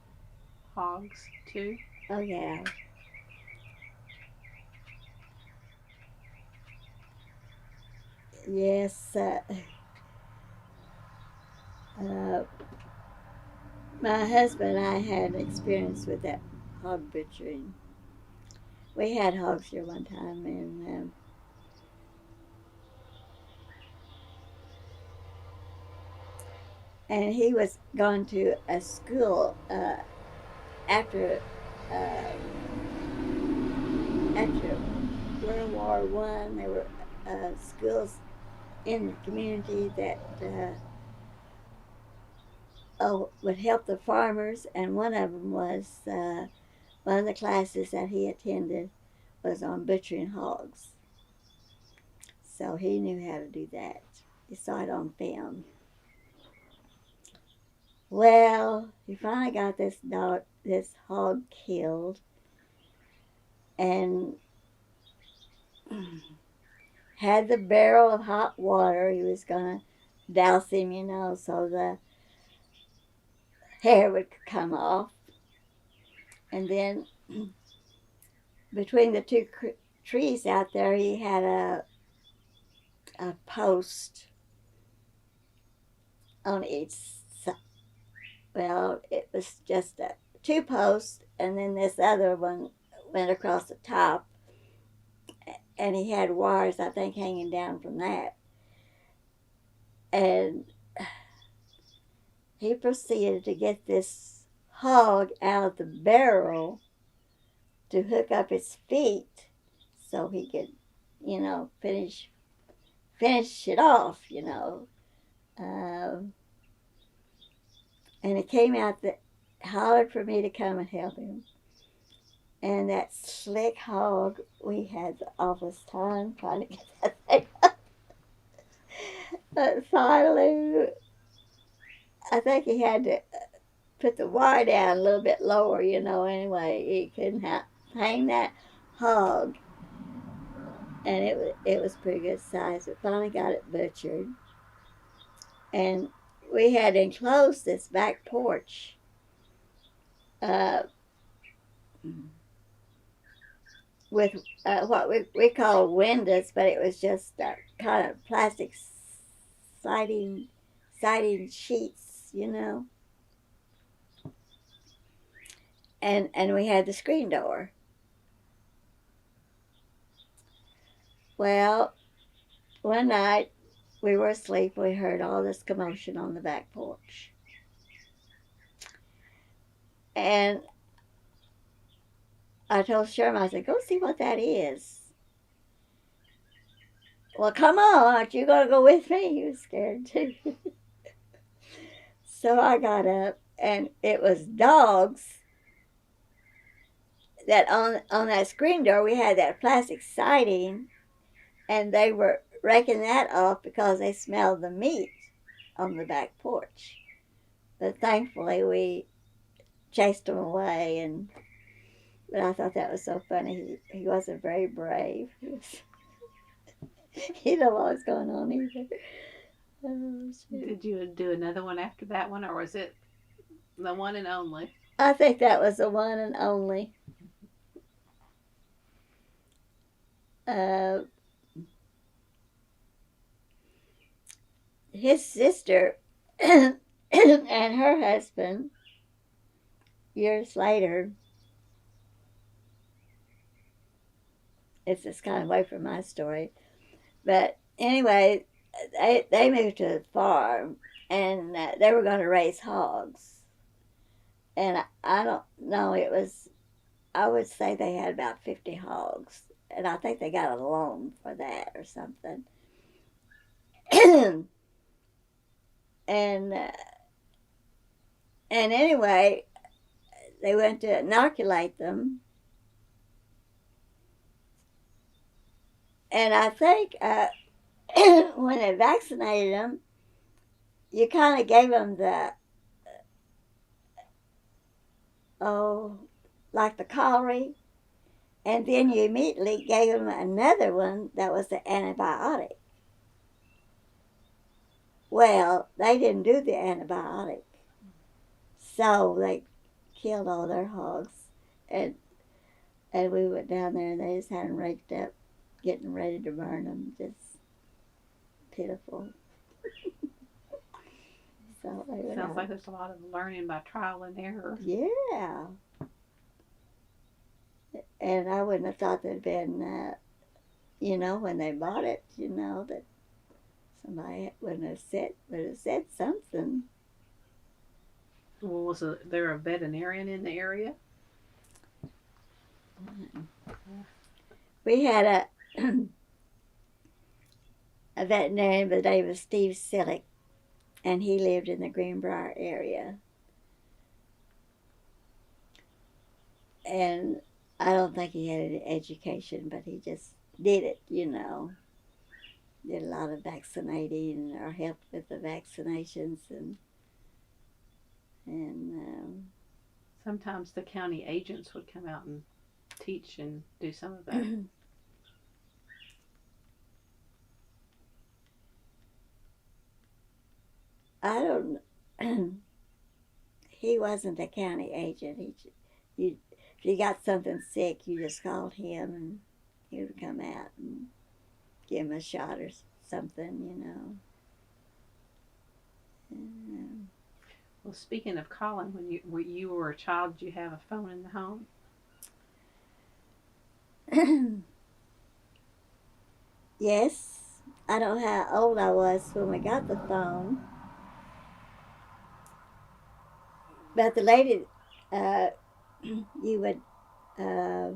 hogs too? Oh, yeah. Yes. My husband and I had experience with that hog butchering. We had hogs here one time, and he was going to a school after after World War One. There were schools in the community that would help the farmers, and one of them was one of the classes that he attended was on butchering hogs. So he knew how to do that. He saw it on film. Well, he finally got this hog killed, and had the barrel of hot water. He was gonna douse him, so the hair would come off. And then between the two trees out there, he had a post on each side. Well, it was just two posts, and then this other one went across the top, and he had wires, I think, hanging down from that. And he proceeded to get this hog out of the barrel to hook up his feet so he could, finish it off, and it came out that hollered for me to come and help him. And that slick hog, we had the awfulest time trying to get that thing up. But finally, I think he had to put the wire down a little bit lower, anyway. He couldn't hang that hog. And it was pretty good size. We finally got it butchered. And we had enclosed this back porch with what we call windows, but it was just kind of plastic siding sheets, And we had the screen door. Well, one night we were asleep. We heard all this commotion on the back porch. And I told Sherman, I said, go see what that is. Well, come on, aren't you going to go with me? He was scared too. So I got up, and it was dogs that on that screen door, we had that plastic siding, and they were raking that off because they smelled the meat on the back porch. But thankfully, we chased them away, but I thought that was so funny. He wasn't very brave. He didn't know what was going on either. Oh, Did you do another one after that one, or was it the one and only? I think that was the one and only. His sister and her husband, years later, it's just kind of away from my story. But anyway, they moved to the farm, and they were going to raise hogs. And I don't know, it was, I would say they had about 50 hogs. And I think they got a loan for that or something. and and anyway, they went to inoculate them. And I think when they vaccinated them, you kind of gave them the, oh, like the cowrie, and then you immediately gave them another one that was the antibiotic. Well, they didn't do the antibiotic, so they killed all their hogs, and we went down there and they just had them raked up, getting ready to burn them. Just pitiful. So Sounds like there's a lot of learning by trial and error. Yeah. And I wouldn't have thought there'd been, when they bought it, that somebody would have said something. Well, was there a veterinarian in the area? We had a veterinarian by the name of Steve Sillick, and he lived in the Greenbrier area. And I don't think he had any education, but he just did it, Did a lot of vaccinating or helped with the vaccinations and sometimes the county agents would come out and teach and do some of that. I don't. He wasn't a county agent. If you got something sick, you just called him, and he would come out and give him a shot or something, And, Well, speaking of calling, when you were a child, did you have a phone in the home? Yes, I don't know how old I was when we got the phone, but the lady, you would, I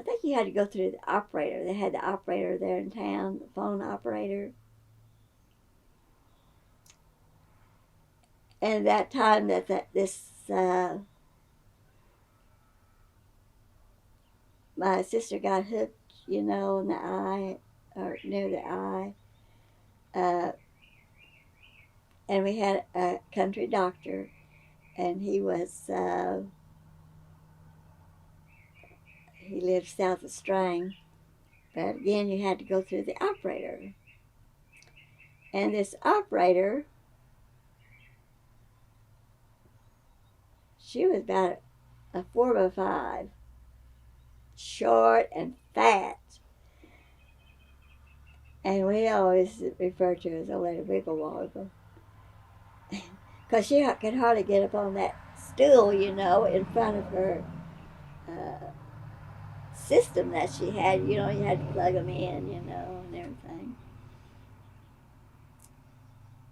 think you had to go through the operator. They had the operator there in town, the phone operator. And that time this my sister got hooked, in the eye or near the eye, and we had a country doctor, and he lived south of Strang, but again you had to go through the operator, and this operator, she was about a 4'5", short and fat, and we always refer to her as old lady Wiggle Woggle, because she could hardly get up on that stool, in front of her system that she had. You had to plug them in, and everything.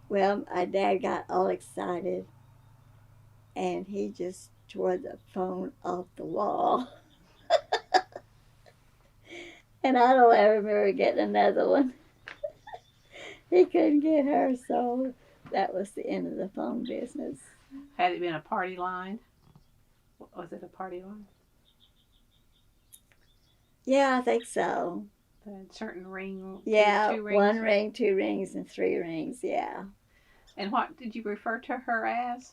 Well, my dad got all excited, and he just tore the phone off the wall. And I don't ever remember getting another one. He couldn't get her, so that was the end of the phone business. Had it been a party line? Was it a party line? Yeah, I think so. The certain ring? Yeah, two rings? 1 ring, 2 rings, and 3 rings, yeah. And what did you refer to her as?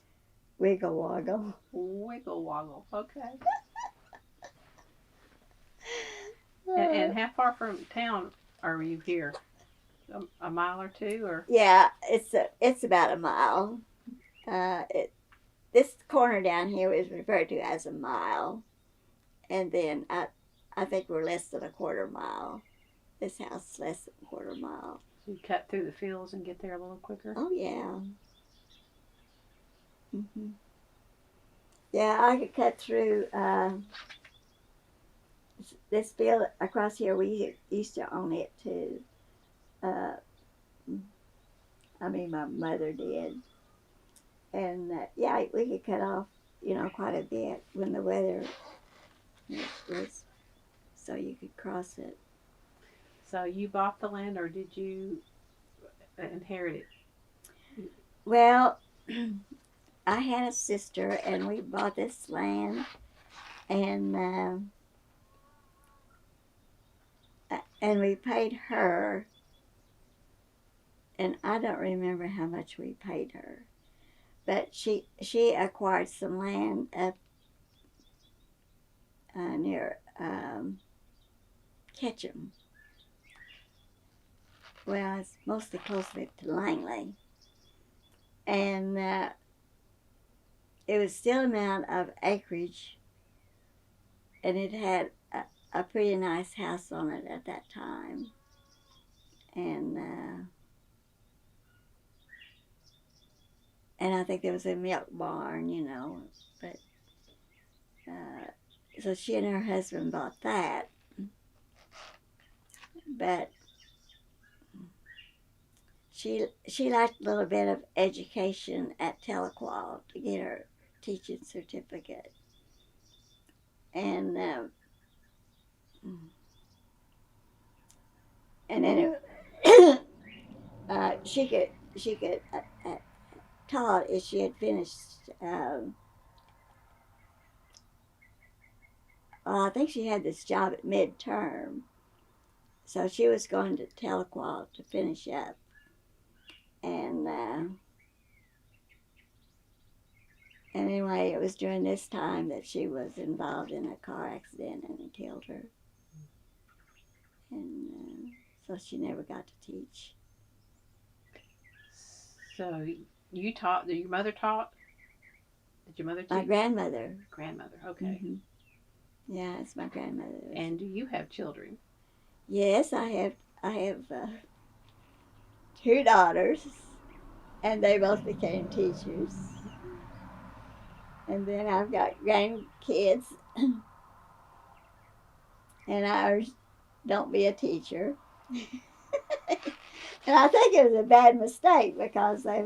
Wiggle Woggle. Wiggle Woggle, okay. And how far from town are you here? A mile or two, or? Yeah, it's about a mile. This corner down here is referred to as a mile, and then I think we're less than a quarter mile. This house is less than a quarter mile. So you cut through the fields and get there a little quicker? Oh yeah. Mhm. Yeah, I could cut through this field across here, we used to own it too. Uh, I mean, my mother did. And yeah, we could cut off, quite a bit when the weather was so you could cross it. So you bought the land, or did you inherit it? Well, I had a sister, and we bought this land, and we paid her, and I don't remember how much we paid her, but she acquired some land up near Ketchum. Well, it's mostly closely to Langley, and it was still amount of acreage, and it had a pretty nice house on it at that time, and I think there was a milk barn, but so she and her husband bought that, but she liked a little bit of education at Telequal to get her teaching certificate, and then she could taught if she had finished. I think she had this job at midterm, so she was going to Telequal to finish up, and anyway, it was during this time that she was involved in a car accident and it killed her, and so she never got to teach. So you taught? Did your mother taught? Did your mother teach? My grandmother. Grandmother. Okay. Mm-hmm. Yeah, it's my grandmother. And do you have children? Yes, I have 2 daughters, and they both became teachers. And then I've got grandkids, and ours don't be a teacher. And I think it was a bad mistake because they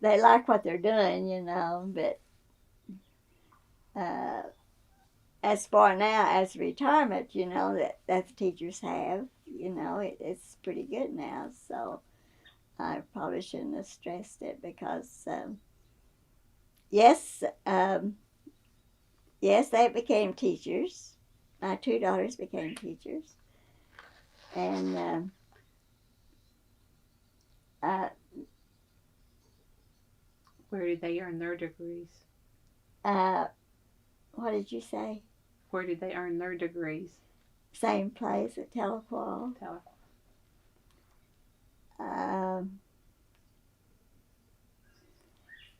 like what they're doing, but uh, as far now as retirement, that the teachers have, it's pretty good now. So I probably shouldn't have stressed it because yes, yes, they became teachers. My 2 daughters became teachers, and Where did they earn their degrees? what did you say? Where did they earn their degrees? Same place at Telequal.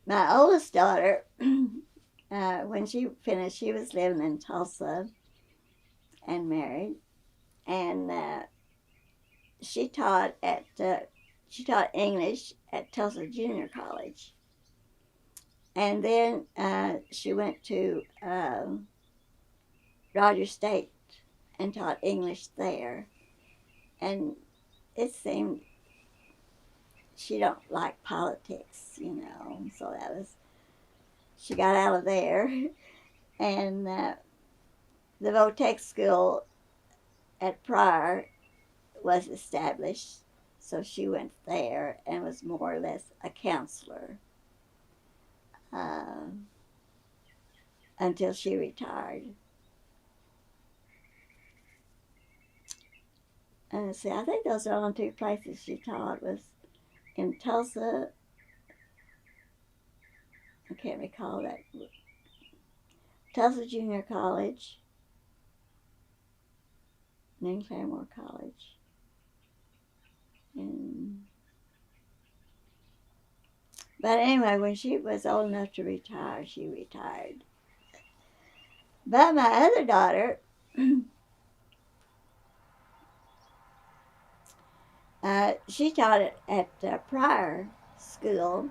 My oldest daughter, when she finished, she was living in Tulsa and married, and she taught English at Tulsa Junior College, and then she went to Rogers State and taught English there, and it seemed she don't like politics, so she got out of there, and the Votech school at Pryor was established, so she went there and was more or less a counselor until she retired. And see, I think those are the only 2 places she taught was in Tulsa. I can't recall that. Tulsa Junior College, and then Claremore College. But anyway, when she was old enough to retire, she retired. But my other daughter, she taught at Pryor School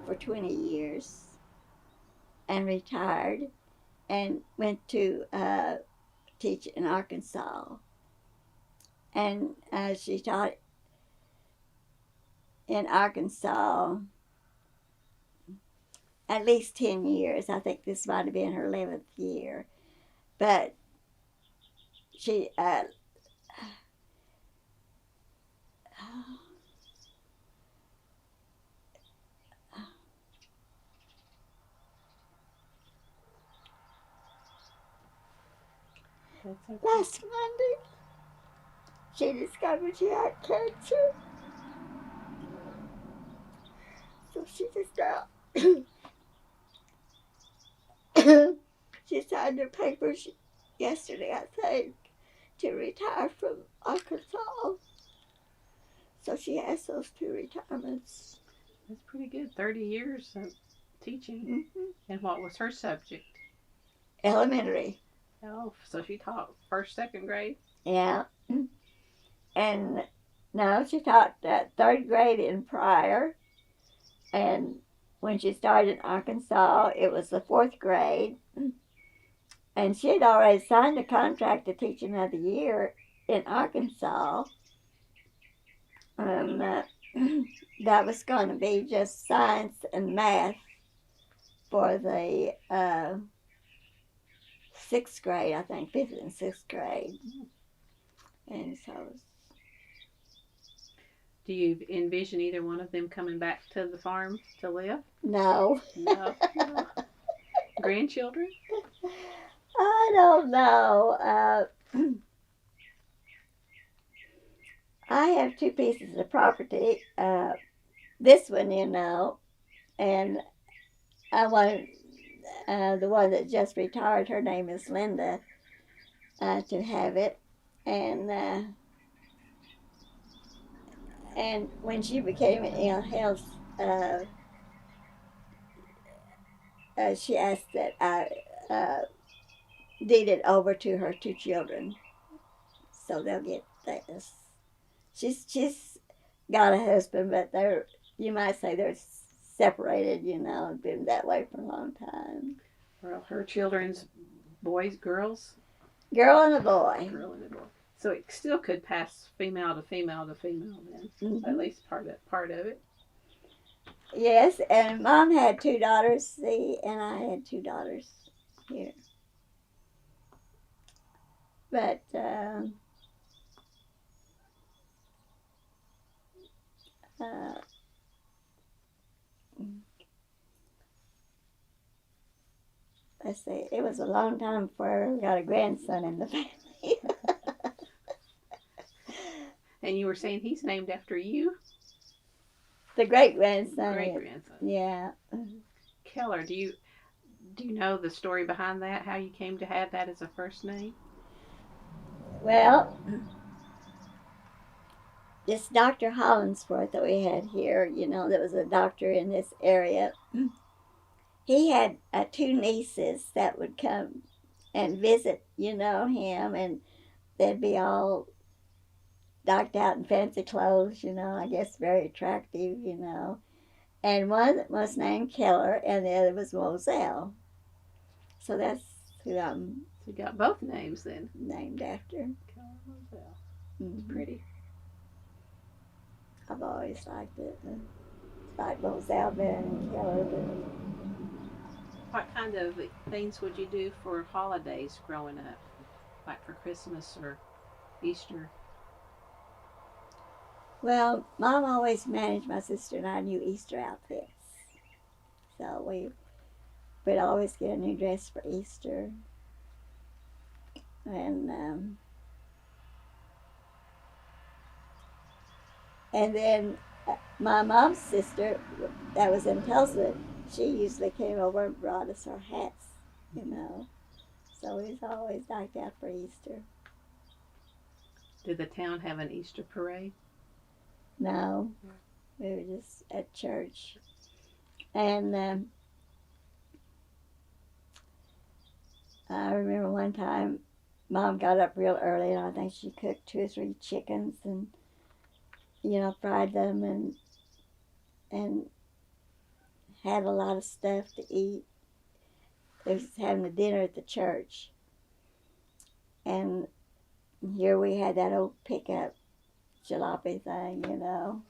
for 20 years and retired. and went to teach in Arkansas. And she taught in Arkansas at least 10 years. I think this might have been her 11th year. But she, last Monday, she discovered she had cancer. So she just she signed her papers yesterday, I think, to retire from Arkansas. So she has those 2 retirements. That's pretty good. 30 years of teaching. Mm-hmm. And what was her subject? Elementary. Oh, so she taught first, second grade? Yeah. And no, she taught 3rd grade in Pryor. And when she started in Arkansas, it was the 4th grade. And she had already signed a contract to teach another year in Arkansas. And that was going to be just science and math for the 6th grade, I think, 5th and 6th grade. And so. Do you envision either one of them coming back to the farm to live? No. No. Grandchildren? I don't know. I have 2 pieces of property. This one, and I want the one that just retired. Her name is Linda. To have it, and when she became ill health, she asked that I deed it over to her 2 children, so they'll get this. She's got a husband, but you might say they're separated. Been that way for a long time. Well, her children's boys, girls? Girl and a boy. Girl and a boy. So it still could pass female to female to female then, Mm-hmm. At least part of it. Yes, and Mom had 2 daughters, see, and I had 2 daughters here. But let's see, it was a long time before we got a grandson in the family. And you were saying he's named after you? The great-grandson. Great-grandson. Yeah. Keller, do you know the story behind that, how you came to have that as a first name? Well, this Dr. Hollingsworth that we had here, there was a doctor in this area. He had 2 nieces that would come and visit, him, and they'd be all decked out in fancy clothes, I guess very attractive, And one was named Keller, and the other was Mozelle. So that's who I'm. So you got both names then. Named after. Keller Mozelle. Mm-hmm. Pretty. I've always liked it. Like Mozelle better than Keller. What kind of things would you do for holidays growing up? Like for Christmas or Easter? Well, Mom always managed my sister and I new Easter outfits. So we'd always get a new dress for Easter. And then my mom's sister, that was in Tulsa, she usually came over and brought us our hats, So we was always decked out for Easter. Did the town have an Easter parade? No, we were just at church. And I remember one time Mom got up real early, and I think she cooked 2 or 3 chickens and, fried them and had a lot of stuff to eat. They was having a dinner at the church. And here we had that old pickup jalopy thing, you know.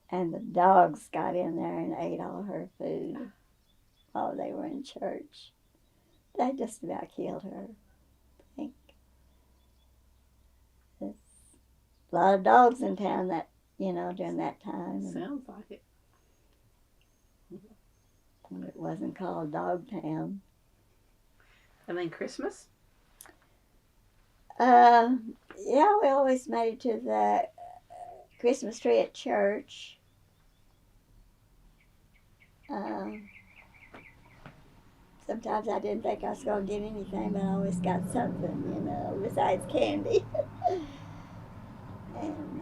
And the dogs got in there and ate all her food while they were in church. They just about killed her, I think. There's a lot of dogs in town that, during that time. Sounds like it. And it wasn't called Dogtown. And then Christmas? Yeah, we always made it to the Christmas tree at church. Sometimes I didn't think I was going to get anything, but I always got something, besides candy. And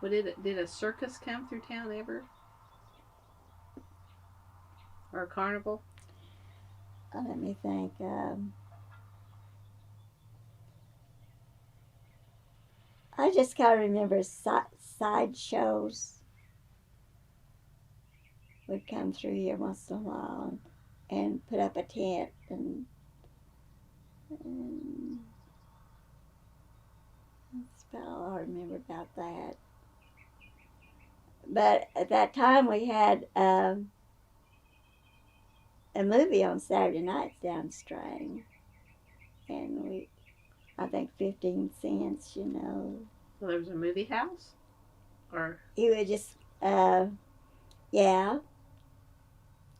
Well, did a circus come through town ever? Or a carnival? let me think. I just kind of remember side shows would come through here once in a while and put up a tent and that's about all I remember about that. But at that time we had a movie on Saturday nights down Strang, and I think 15 cents, Well, there was a movie house? Or He would just, yeah,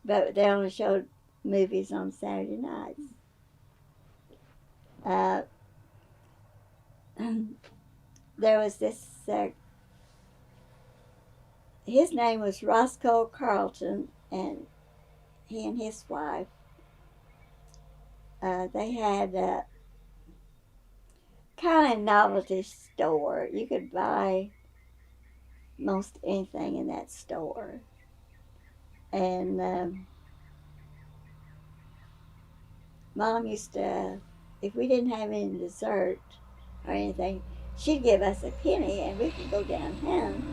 but they only showed movies on Saturday nights. There was this, his name was Roscoe Carlton, and he and his wife, they had a kind of novelty store. You could buy most anything in that store. And Mom used to, if we didn't have any dessert or anything, she'd give us a penny and we could go downtown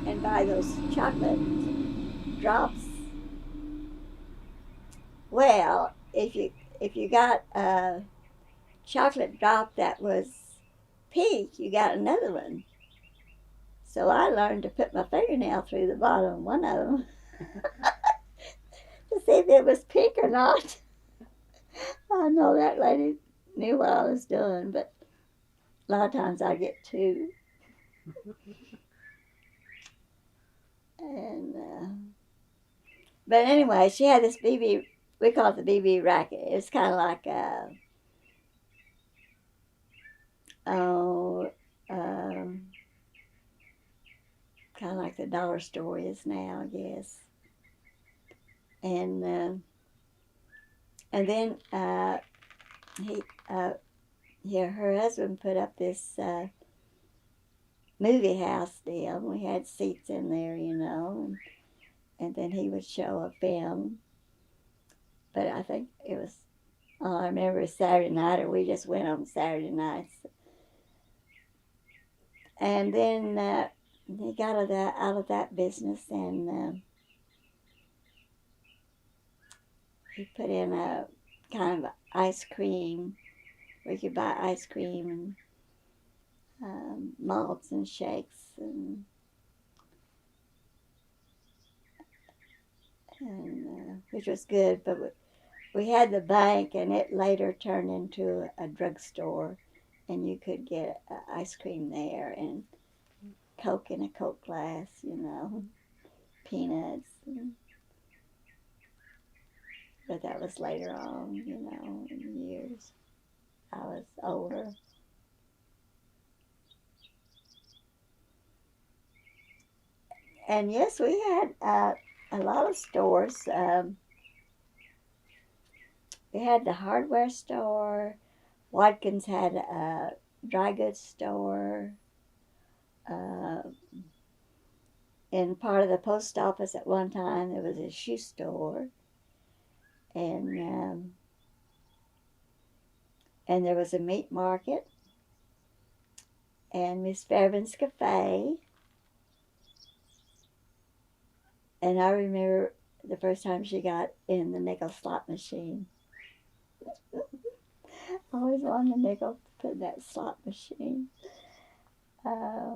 and buy those chocolate drops. Well, if you got a chocolate drop that was pink, you got another one. So I learned to put my fingernail through the bottom of one of them to see if it was pink or not. I know that lady knew what I was doing, but a lot of times I get two. And but anyway, she had this BB. We call it the BB racket. It's kind of like kind of like the dollar store is now, I guess. And then her husband put up this movie house deal. We had seats in there, and then he would show a film. But I think it was, all I remember is Saturday night, or we just went on Saturday nights. And then he got out of that business, and he put in a kind of ice cream, where you could buy ice cream and malts and shakes, and which was good. But we had the bank, and it later turned into a drugstore, and you could get ice cream there and Coke in a Coke glass, peanuts. But that was later on, in the years. I was older. And yes, we had a lot of stores. We had the hardware store. Watkins had a dry goods store. In part of the post office at one time, there was a shoe store. And there was a meat market. And Miss Fairbairn's Cafe. And I remember the first time she got in the nickel slot machine. I always wanted a nickel to put in that slot machine. Uh,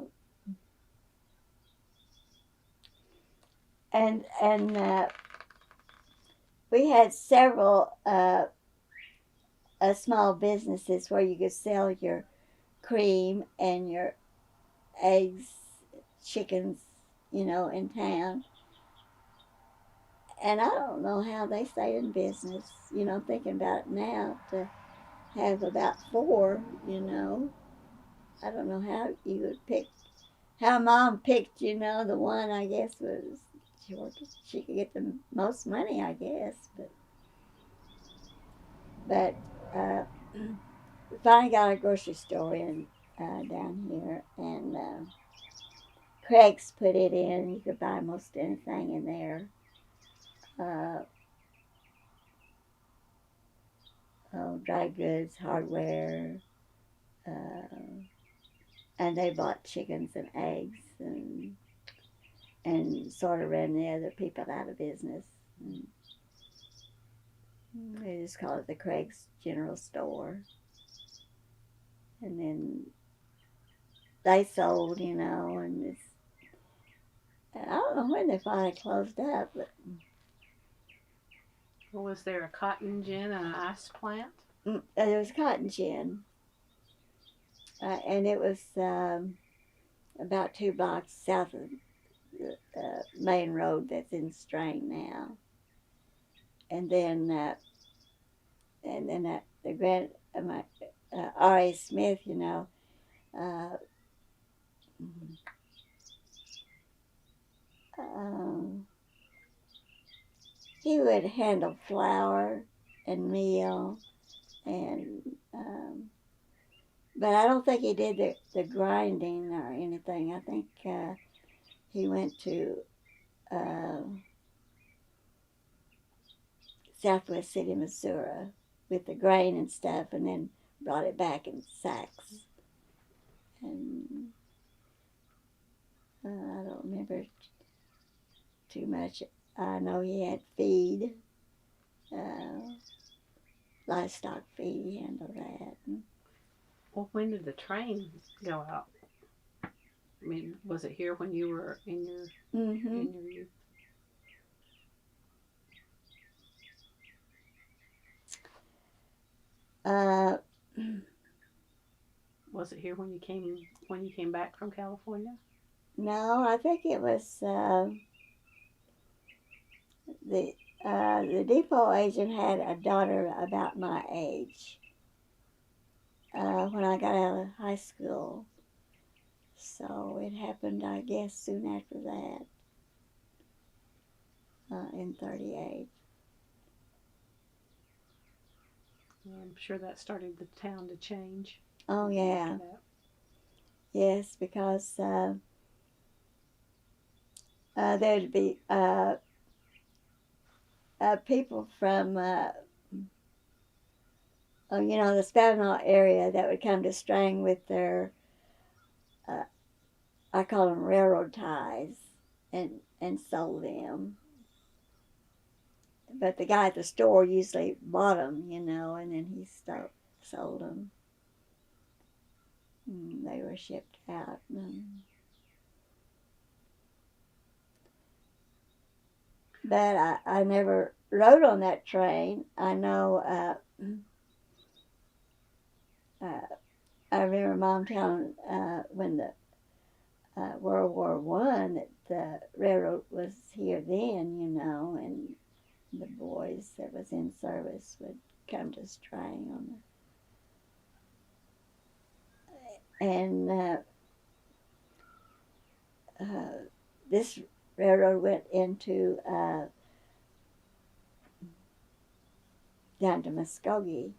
and we had several small businesses where you could sell your cream and your eggs, chickens, in town. And I don't know how they stayed in business, thinking about it now, to have about four, I don't know how you would pick, how Mom picked, the one, I guess, was she could get the most money, I guess. But we finally got a grocery store in down here, and Craig's put it in. You could buy most anything in there. Dry goods, hardware, and they bought chickens and eggs and sort of ran the other people out of business. And they just call it the Craig's General Store. And then they sold, and I don't know when they finally closed up, but Was there a cotton gin and an ice plant? there was cotton gin. And it was about 2 blocks south of the main road that's in Strang now. And then the grand R.A. Smith, he would handle flour and meal, and but I don't think he did the grinding or anything. I think he went to Southwest City, Missouri, with the grain and stuff, and then brought it back in sacks. And I don't remember too much. I know he had feed, livestock feed. He handled that. Well, when did the train go out? I mean, was it here when you were in your youth? Was it here when you came back from California? No, I think it was the depot agent had a daughter about my age when I got out of high school. So it happened, I guess, soon after that, in 38. I'm sure that started the town to change. Oh, yeah. Yes, because there'd be people from, the Spavinaw area that would come to Strang with their, I call them railroad ties, and sold them. But the guy at the store usually bought them, and then he sold them. They were shipped out. But I never rode on that train. I know, I remember Mom telling when the World War One that the railroad was here then, and the boys that was in service would come to Strang on and this railroad went into down to Muskogee,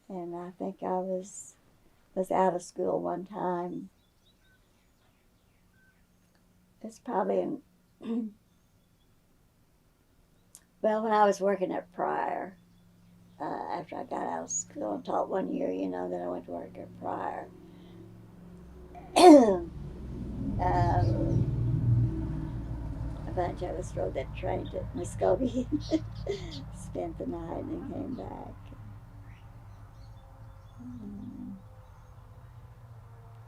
and I think I was out of school one time. It's probably in well, when I was working at Pryor, after I got out of school and taught 1 year, then I went to work at Pryor. A bunch of us rode that train to Muskogee, spent the night, and then came back.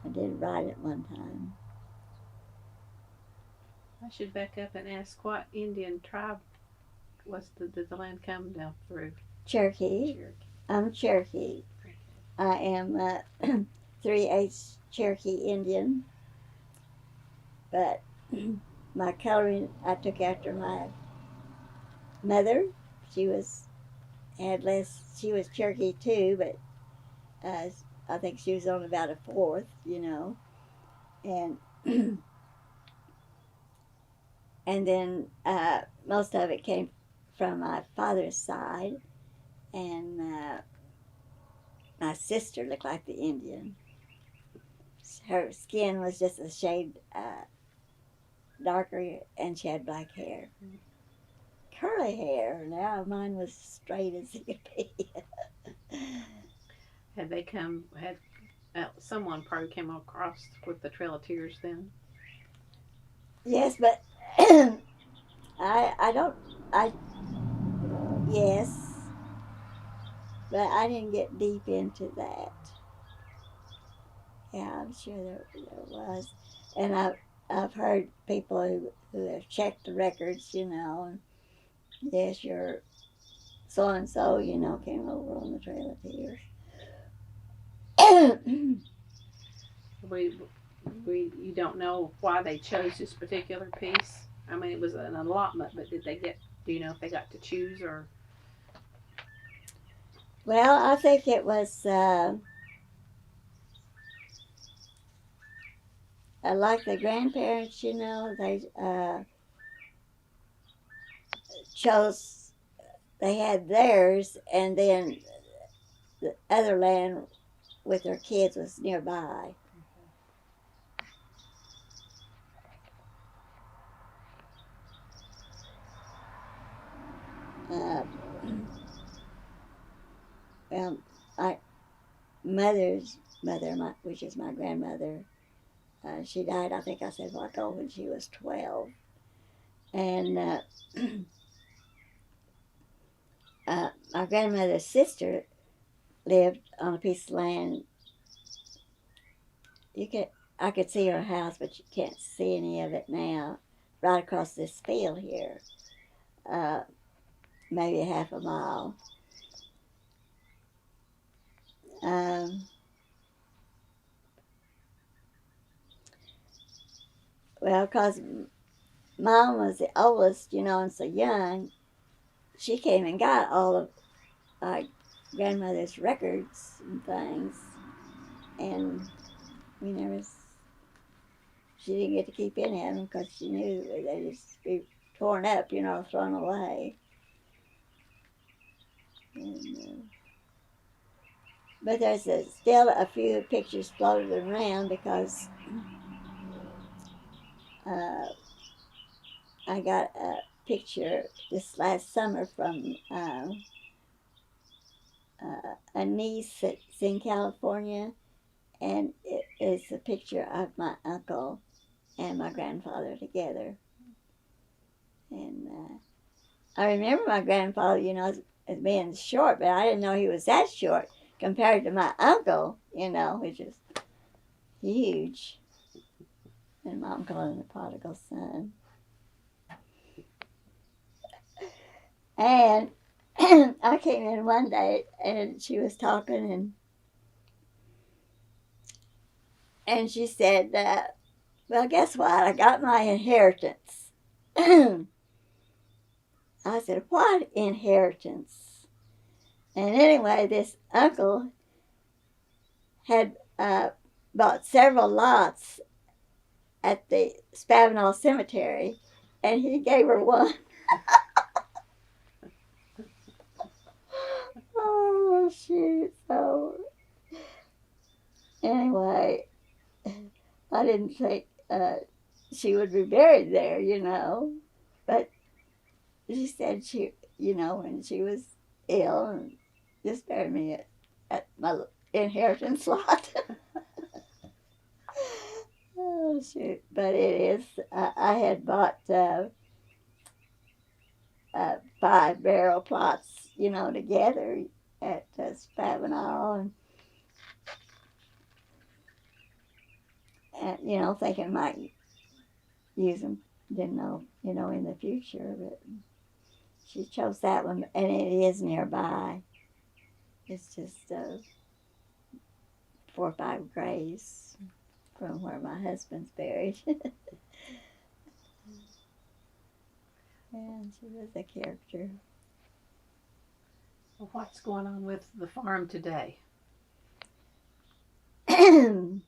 I did ride it one time. I should back up and ask what Indian tribe did the land come down through? Cherokee. I'm Cherokee. I am 3/8 Cherokee Indian, but my coloring I took after my mother. She was Cherokee too, but I think she was on about a fourth, and and then most of it came from my father's side, and my sister looked like the Indian. Her skin was just a shade darker, and she had black hair. Curly hair. Now mine was straight as it could be. Someone probably came across with the Trail of Tears then? Yes, but yes, but I didn't get deep into that. Yeah, I'm sure there was. And I've heard people who have checked the records, and yes, you're so and so, came over on the Trail of Tears. You don't know why they chose this particular piece? I mean, it was an allotment, but do you know if they got to choose or? Well, I think it was like the grandparents, they chose, they had theirs, and then the other land with their kids was nearby. Well, my mother's mother, which is my grandmother, she died, I think I said when she was 12. And my grandmother's sister lived on a piece of land. I could see her house, but you can't see any of it now. Right across this field here, maybe a half a mile. Well, because Mom was the oldest, and so young, she came and got all of my grandmother's records and things, and she didn't get to keep any of them because she knew they'd just be torn up, thrown away. And, but there's still a few pictures floated around because I got a picture this last summer from a niece that's in California, and it is a picture of my uncle and my grandfather together. And I remember my grandfather, as being short, but I didn't know he was that short compared to my uncle, which is huge. And Mom called him the prodigal son. And I came in one day, and she was talking, and she said, well, guess what? I got my inheritance. I said, what inheritance? And anyway, this uncle had bought several lots at the Spavinal Cemetery, and he gave her one. Oh, shoot. So, anyway, I didn't think she would be buried there, but she said when she was ill, and just bury me at my inheritance lot. Oh, shoot. But it is, I had bought 5 barrel plots, together at Spavinall, and thinking I might use them, didn't know, in the future, but she chose that one, and it is nearby. It's just 4 or 5 graves from where my husband's buried. And she was a character. Well, what's going on with the farm today? I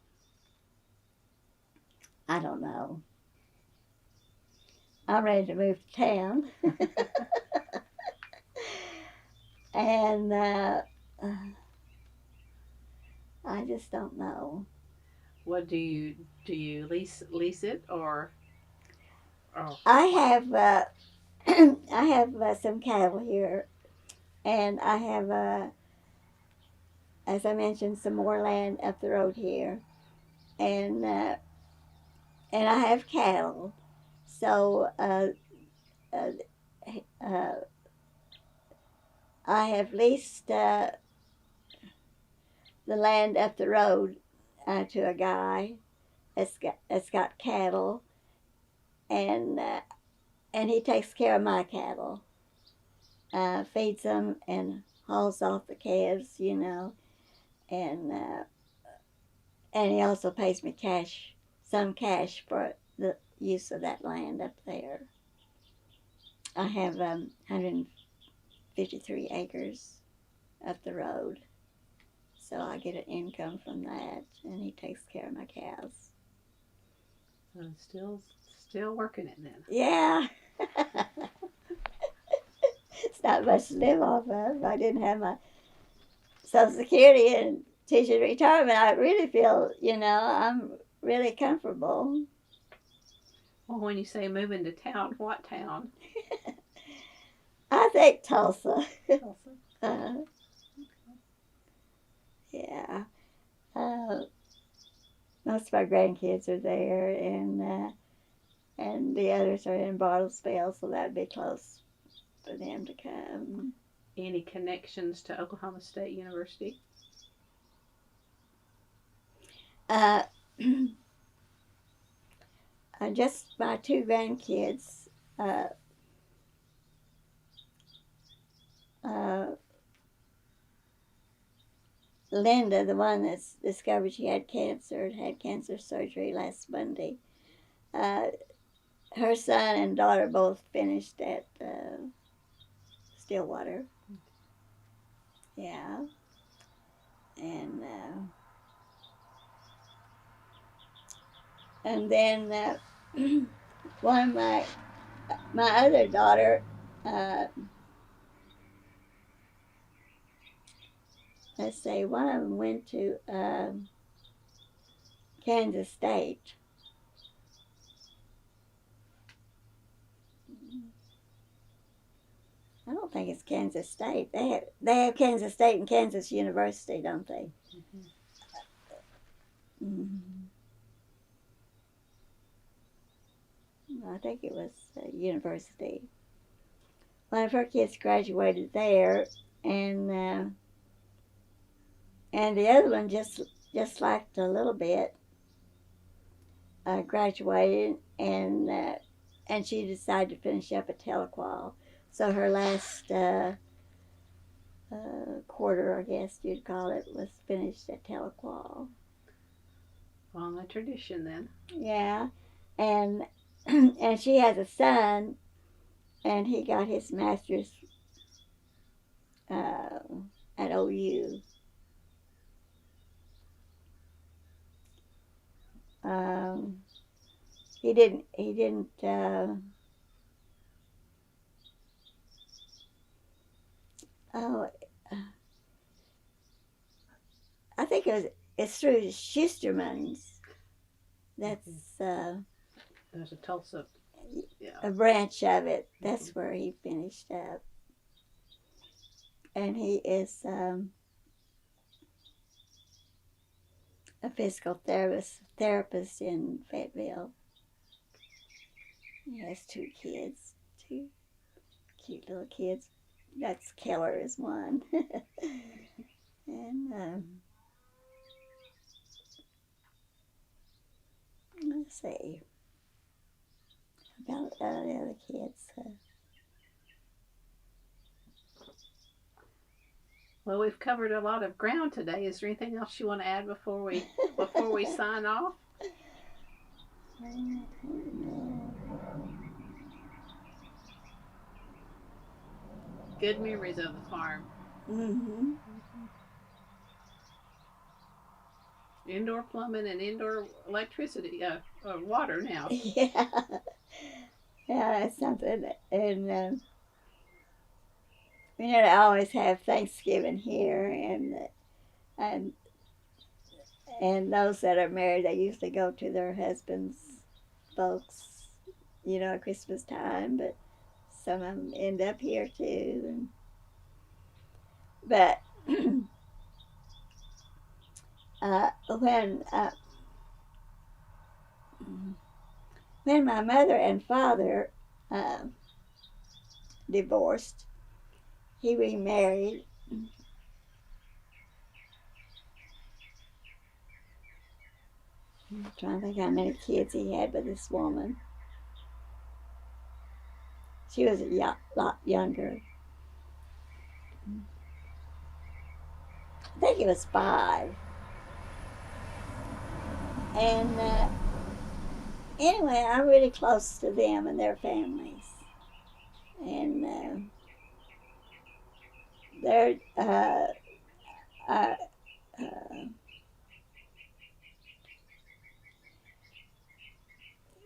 don't know. I'm ready to move to town. And I just don't know. What do you lease it or I have I have some cattle here, and I have as I mentioned, some more land up the road here, and I have cattle. So uh, I have leased the land up the road to a guy that's got cattle, and he takes care of my cattle, feeds them and hauls off the calves, and he also pays me some cash for the use of that land up there. I have 153 acres up the road, so I get an income from that, and he takes care of my cows. Still working it then? Yeah. It's not much to live off of. If I didn't have my Social Security and teacher's retirement, I really feel, I'm really comfortable. Well, when you say moving to town, what town? I think Tulsa. Tulsa. Yeah. Most of our grandkids are there, and the others are in Bartlesville, so that'd be close for them to come. Any connections to Oklahoma State University? Just my 2 grandkids. Linda, the one that's discovered she had cancer surgery last Monday. Her son and daughter both finished at Stillwater. Yeah. And then one of my other daughter, let's say one of them went to Kansas State. I don't think it's Kansas State. They have Kansas State and Kansas University, don't they? Mm-hmm. I think it was university. One of her kids graduated there, and the other one just liked a little bit. Graduated, and she decided to finish up at Telequal. So her last quarter, I guess you'd call it, was finished at Telequal. Well, a tradition then. Yeah, and and she has a son, and he got his master's at OU. He didn't. Oh, I think it's through Schusterman's. That's there's a Tulsa. Yeah. A branch of it. That's where he finished up. and he is a physical therapist in Fayetteville. He has 2 kids, 2 cute little kids. That's Keller is one. And let's see about the other kids. Well, we've covered a lot of ground today. Is there anything else you want to add before we sign off? Good memories of the farm. Mm-hmm. Indoor plumbing and indoor electricity, water now. Yeah, yeah, that's something. And they always have Thanksgiving here, and and those that are married, they usually go to their husbands' folks, at Christmas time. But some of them end up here too. But when my mother and father divorced, he remarried. I'm trying to think how many kids he had with this woman. She was a lot younger. I think it was 5. And anyway, I'm really close to them and their families. And they're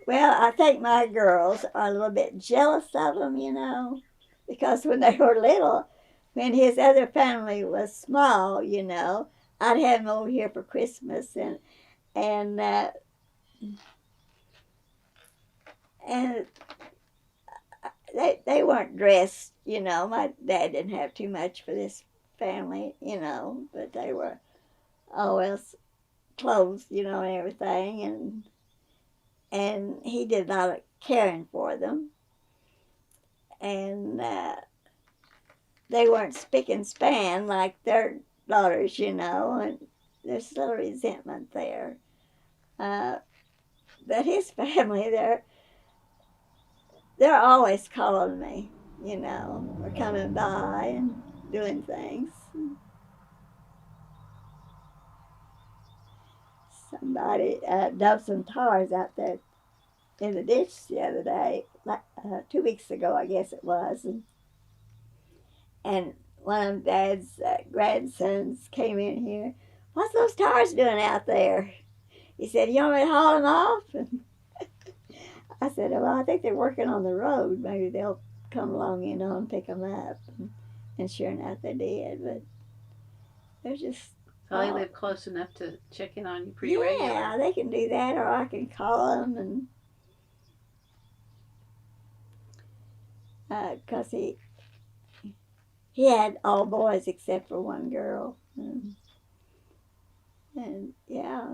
well, I think my girls are a little bit jealous of them, because when they were little, when his other family was small, I'd have them over here for Christmas, and they weren't dressed, My dad didn't have too much for this family, but they were always clothes, and everything, and he did a lot of caring for them, and they weren't spick and span like their daughters, and there's a little resentment there. But his family, they're always calling me, or coming by and doing things. Somebody dumped some tars out there in the ditch the other day, like 2 weeks ago, I guess it was, and one of Dad's grandsons came in here. What's those tars doing out there? He said, you want me to haul them off? And I said, well, I think they're working on the road. Maybe they'll come along, and pick them up. And sure enough, they did. But they're just... So they live close enough to check in on you pretty regularly. Yeah, they can do that, or I can call them. And because he had all boys except for one girl. And yeah,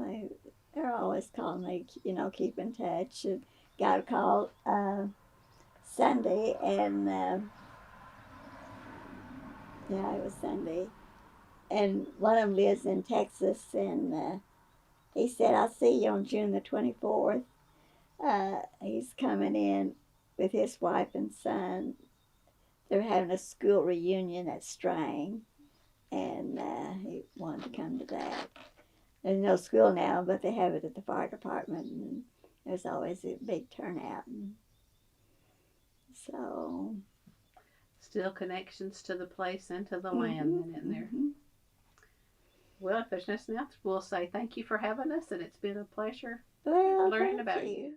they're always calling me, keep in touch. And got a call Sunday, and yeah, it was Sunday. And one of them lives in Texas, and he said, I'll see you on June the 24th. He's coming in with his wife and son. They're having a school reunion at Strang, and he wanted to come to that. There's no school now, but they have it at the fire department, and there's always a big turnout. And so... Still connections to the place and to the land in there. Mm-hmm. Well, if there's nothing else, we'll say thank you for having us, and it's been a pleasure learning about you.